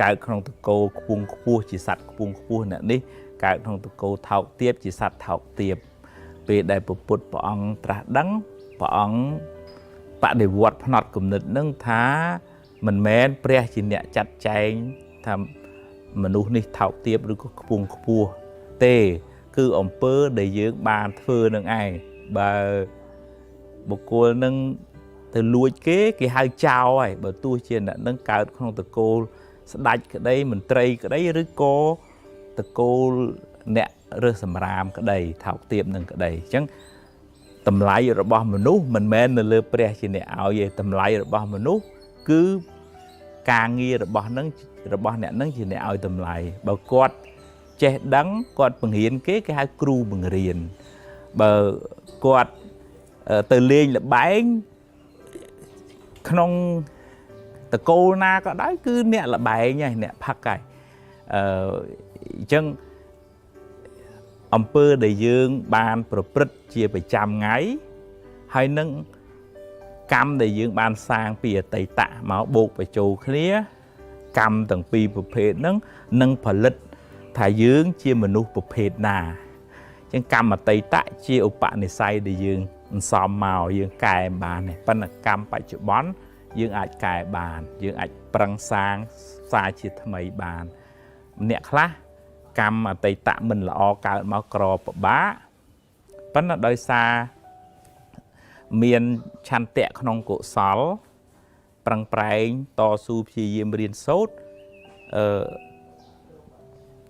B: កើតក្នុងតកូលខ្ពង់ខ្ពស់ជាសត្វខ្ពង់ខ្ពស់អ្នកនេះកើតក្នុងតកូលថោកទាបជាសត្វថោកទាបពេលដែលព្រះពុទ្ធព្រះអង្គត្រាស់ដឹងព្រះអង្គបដិវត្តផ្នត់គំនិតនឹងថាមិនមែនព្រះជាអ្នកចាត់ចែងថាមនុស្សនេះថោកទាបឬក៏ខ្ពង់ខ្ពស់ទេគឺអំពើដែលយើងបានធ្វើនឹងឯងបើបុគ្គលនឹងទៅលួចគេហៅចោលហើយបើទោះជាអ្នកនឹងកើតក្នុងតកូលស្ដេចក្តីមន្ត្រីក្តីឬក៏តកូលអ្នករើសសម្រាមក្តីថោកទាបនឹងក្តីអញ្ចឹងតម្លៃរបស់មនុស្សមិនមែននៅលើព្រះជាអ្នកឲ្យទេតម្លៃរបស់មនុស្សគឺការងាររបស់អ្នកនឹងជាអ្នកឲ្យតម្លៃបើគាត់ចេះដឹងគាត់បង្រៀនគេហៅគ្រូបង្រៀនបើគាត់ទៅលេងល្បែងក្នុងតកូលណាក៏ដោយគឺអ្នកល្បែងហើយអ្នកផឹកហើយអញ្ចឹងអំពើដែលយើងបានប្រព្រឹត្តជាប្រចាំថ្ងៃហើយនឹងកម្មដែលយើងបានសាងពីអតីតមកបូកបញ្ចូលគ្នាកម្មទាំងពីរប្រភេទហ្នឹងនឹងផលិតថាយើងជាមនុស្សប្រភេទណាអញ្ចឹងកម្មអតីតជាឧបនិស្ស័យដែលយើងអន្សំមកយើងកែបានប៉ុន្តែកម្មបច្ចុប្បន្នយើងអាចកែបានយើងអាចប្រឹងសាងសារជាថ្មីបានអ្នកខ្លះកម្មអតីតមិនល្អកើតមកក្រពិបាកប៉ុន្តែដោយសារមានឆន្ទៈក្នុងកុសលប្រឹងប្រែងតស៊ូព្យាយាមរៀនសូត្រ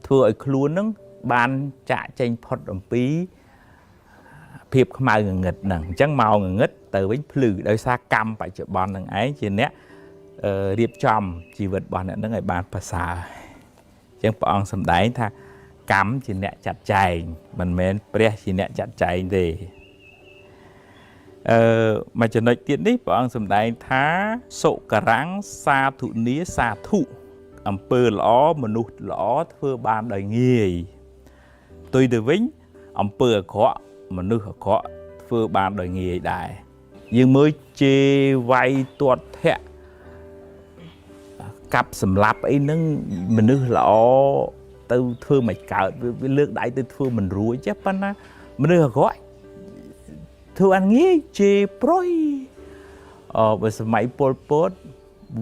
B: ធ្វើឲ្យខ្លួននឹងបានចាក់ចេញផុតអំពីភាពខ្មៅងងឹតហ្នឹងអញ្ចឹងមកងងឹតទៅវិញភ្លឺដោយសារកម្មបច្ចុប្បន្ននឹងឯងជាអ្នករៀបចំជីវិតរបស់អ្នកនឹងឲ្យបានប្រសើរអញ្ចឹងព្រះអង្គសម្ដែងថាកម្មជាអ្នកចាត់ចែងមិនមែនព្រះជាអ្នកចាត់ចែងទេមួយចំណុចទៀតនេះព្រះអង្គសម្ដែងថាសុករੰសាធុនីសាធុអំពើល្អមនុស្សល្អធ្វើបានដោយងាយផ្ទុយទៅវិញអំពើអាក្រក់មនុស្សអាក្រក់ធ្វើបានដោយងាយដែរយើងមើលជេរវាយទាត់ធាក់កាប់សម្លាប់អីហ្នឹងមនុស្សល្អទៅធ្វើមិនកើតវាលើកដៃទៅធ្វើមិនរួចចេះប៉ុន្តែមនុស្សអាក្រក់ធ្វើអាងាយជេរប្រុយ បើសម័យពលពត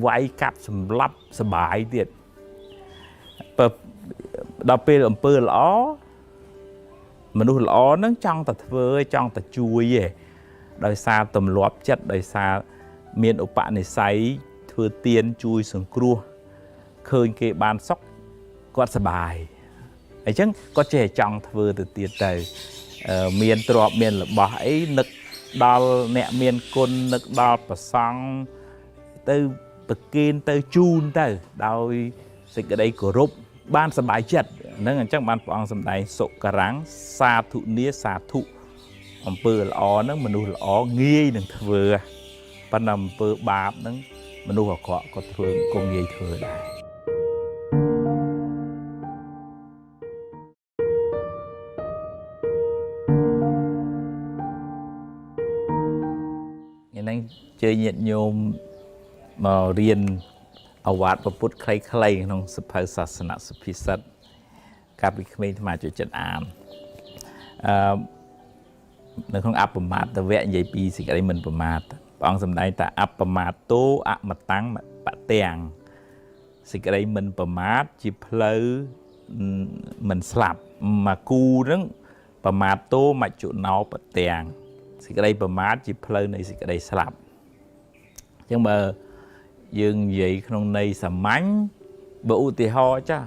B: វាយកាប់សម្លាប់សបាយទៀតដល់ពេលអំពើល្អមនុស្សល្អហ្នឹងចង់តែធ្វើចង់តែជួយឯងដោយសារទម្លាប់ចិត្តដោយសារមានឧបនិស្ស័យធ្វើទានជួយសង្គ្រោះឃើញគេបានសុខគាត់សប្បាយអញ្ចឹងគាត់ចេះចង់ធ្វើទៅទៀតទៅមានទ្រព្យមានរបស់អីនឹកដល់អ្នកមានគុណនឹកដល់ប្រសង់ទៅប្រគេនទៅជូនទៅដោយសេចក្តីគោរពបានសប្បាយចិត្តហ្នឹងអញ្ចឹងបានព្រះអង្គសម្ដែងសុករាំងសាធុនីសាធុអំពើល្អហ្នឹងមនុស្សល្អងាយនឹងធ្វើប៉ុន្តែអំពើបាបហ្នឹងមនុស្សអាក្រក់ក៏ធ្វើក៏ងាយធ្វើដែរហ្នឹងជើញញាតិញោមមករៀនអវាទពុទ្ធខ្លីៗក្នុងសភៅសាសនសុភាសិតកាលពីក្មេងអាត្មាចូលចិត្តអាននៅក្នុងអបមាទវៈនិយាយពីសេចក្តីមិនប្រមាទព្រះអង្គសម្ដែងថាអបមាទោអមតាំងបទាំងសេចក្តីមិនប្រមាទជាផ្លូវមិនស្លាប់មកគូហ្នឹងប្រមាទោមច្ចុណោបទាំងសេចក្តីប្រមាទជាផ្លូវនៃសេចក្តីស្លាប់អញ្ចឹងបើយើងនិយាយក្នុងន័យសាមញ្ញបើឧទាហរណ៍ចា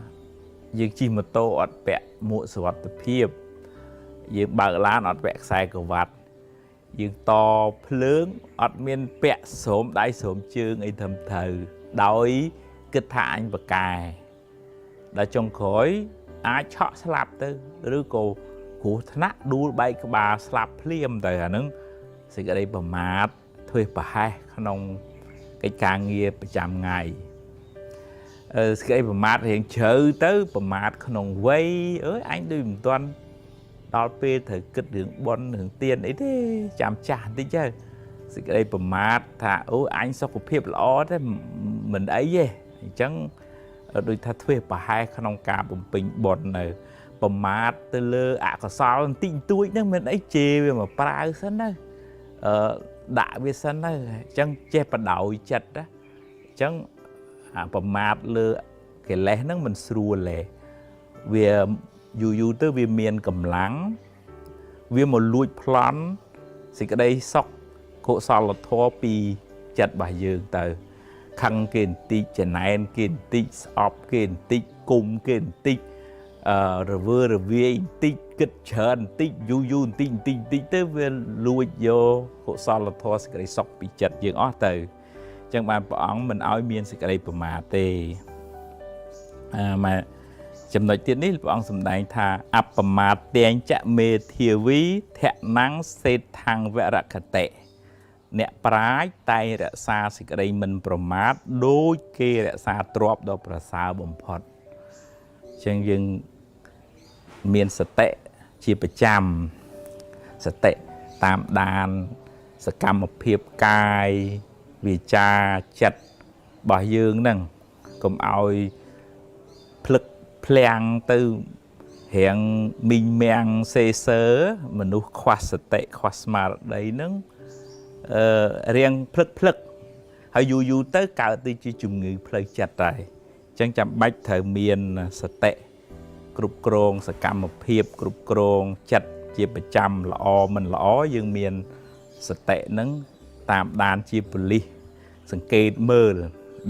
B: យើងជិះម៉ូតូអត់ពាក់មួកសុវត្ថិភាពយើងបើកឡានអត់ពាក់ខ្សែក្រវ៉ាត់យើងតភ្លើងអត់មានពាក់ស្រោមដៃស្រោមជើងអីត្រឹមត្រូវដោយគិតថាអញបកែដល់ចុងក្រោយអាចឆក់ស្លាប់ទៅឬក៏គ្រោះថ្នាក់ដួលបែកក្បាលស្លាប់ភ្លាមទៅអាហ្នឹងសេចក្តីប្រមាទធ្វើប្រហែសក្នុងកិច្ចការងារប្រចាំថ្ងៃសេចក្តីប្រមាទរៀងជ្រៅទៅប្រមាទក្នុងវ័យអើយអញដូចមិនទាន់ដល់ពេលត្រូវគិតរឿងបុណ្យរឿងទានអីទេចាំចាស់បន្តិចទៅសេចក្តីប្រមាទថាអូអញសុខភាពល្អទេមិនអីទេអញ្ចឹងដូចថាធ្វើប្រហែសក្នុងការបំពេញបុណ្យនៅប្រមាទទៅលើអកុសលបន្តិចបន្តួចហ្នឹងមិនអីជេរវាមកប្រើសិនណាដាក់វាសិនទៅអញ្ចឹងចេះបដោយចិត្តណាអញ្ចឹងប្រមាទលើកិលេសហ្នឹងមិនស្រួលទេវាយូរទៅវាមានកម្លាំងវាមកលួចប្លន់សេចក្តីសុខកុសលធម៌ពីចិត្តរបស់យើងទៅខឹងគេបន្តិចចំណែនគេបន្តិចស្អប់គេបន្តិចគុំគេបន្តិចរវើរវាយបន្តិចគិតច្រើនបន្តិចយូរបន្តិចទៅវាលួចយកកុសលធម៌សេចក្តីសុខពីចិត្តយើងអស់ទៅអញ្ចឹងបានព្រះអង្គមិនឲ្យមានសេចក្តីប្រមាទទេមកចំណុចទៀតនេះព្រះអង្គសម្ដែងថាអបមាទទាំងចមេធាវីធនាំងសេដ្ឋังវរគតិអ្នកប្រាជ្ញតែងរក្សាសេចក្តីមិនប្រមាទដូចគេរក្សាទ្រព្យដ៏ប្រសើរបំផុតអញ្ចឹងយើងមានសតិជាប្រចាំសតិតាមដានសកម្មភាពកាយវាចាចិត្តរបស់យើងហ្នឹងកុំឲ្យភ្លឹកភ្លាំងទៅរៀងមីងមាំងសេសើមនុស្សខ្វះសតិខ្វះស្មារតីហ្នឹងរៀងភ្លឹកហើយយូរទៅកើតទៅជាជំងឺផ្លូវចិត្តដែរអញ្ចឹងចាំបាច់ត្រូវមានសតិគ្រប់គ្រងសកម្មភាពគ្រប់គ្រងចិត្តជាប្រចាំល្អមិនល្អយើងមានសតិហ្នឹងតាមដានជាប៉ូលីសសង្កេតមើល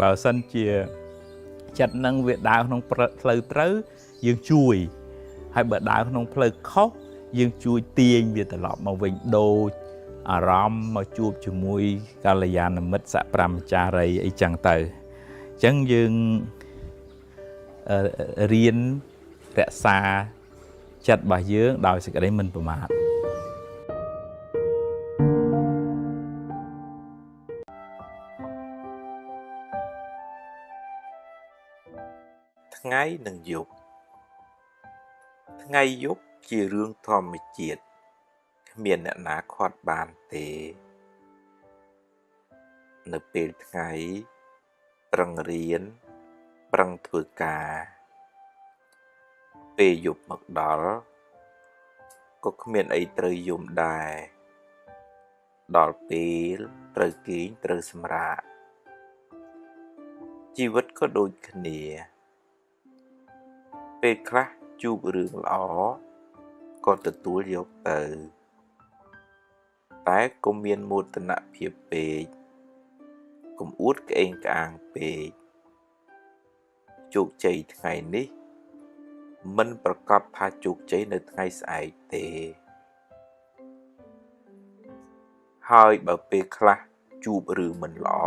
B: បើសិនជាចិត្តហ្នឹងវាដើរក្នុងផ្លូវត្រូវយើងជួយហើយបើដើរក្នុងផ្លូវខុសយើងជួយទាញវាត្រឡប់មកវិញដូចអារម្មណ៍មកជួបជាមួយកាលយានមិត្តសប្រមចារីអីចឹងទៅអញ្ចឹងយើងរៀនរក្សាចិត្តរបស់យើងដោយសេចក្តីមិនប្រមាទ
A: ថ្ងៃនិងយប់ថ្ងៃយប់ជារឿងធម្មជាតិគ្មានអ្នកណាខាត់បានទេនៅពេលថ្ងៃប្រឹងរៀនប្រឹងធ្វើការពេលយប់មកដល់ក៏គ្មានអីត្រូវយំដែរដល់ពេល ត្រូវគេងត្រូវសម្រាកជីវិតក៏ដូចគ្នាពេលខ្លះជួបរឿងល្អក៏ទទួលយកទៅតែកុំមានមោទនភាពពេកកុំអួតក្អេងក្អាងពេកជោគជ័យថ្ងៃនេះមិនប្រកាសថាជោគជ័យនៅថ្ងៃស្អែកទេហើយបើពេលខ្លះជួបរឿងមិនល្អ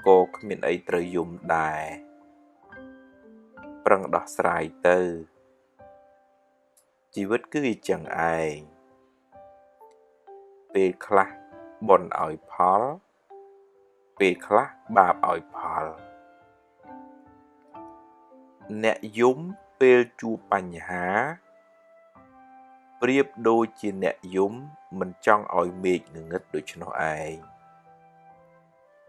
A: ក៏គ្មានអីត្រូវយំដែរប្រឹងដោះស្រាយទៅជីវិតគឺអញ្ចឹងឯងពេលខ្លះបុណ្យឲ្យផលពេលខ្លះបាបឲ្យផលអ្នកយំពេលជួបបញ្ហាប្រៀបដូចជាអ្នកយំមិនចង់ឲ្យមេឃងងឹតដូច្នោះឯង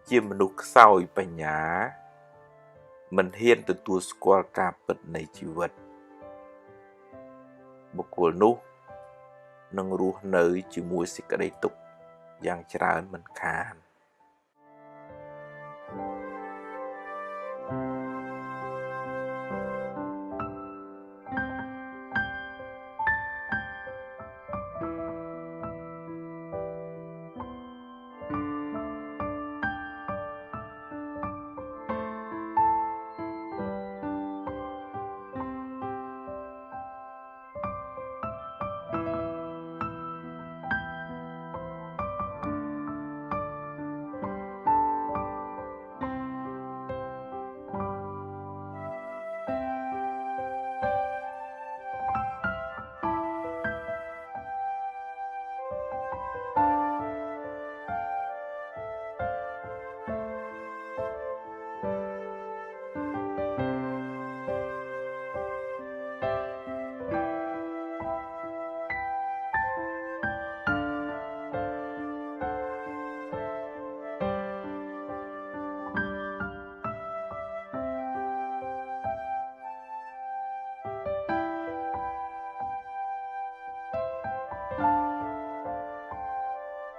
A: ជាមនុស្សខ្សោយបញ្ញាមិនហ៊ានទទួលស្គាល់ការពិតនៃជីវិតបុគ្គលនោះនឹងរស់នៅជាមួយសេចក្តីទុក្ខយ៉ាងច្រើនមិនខាន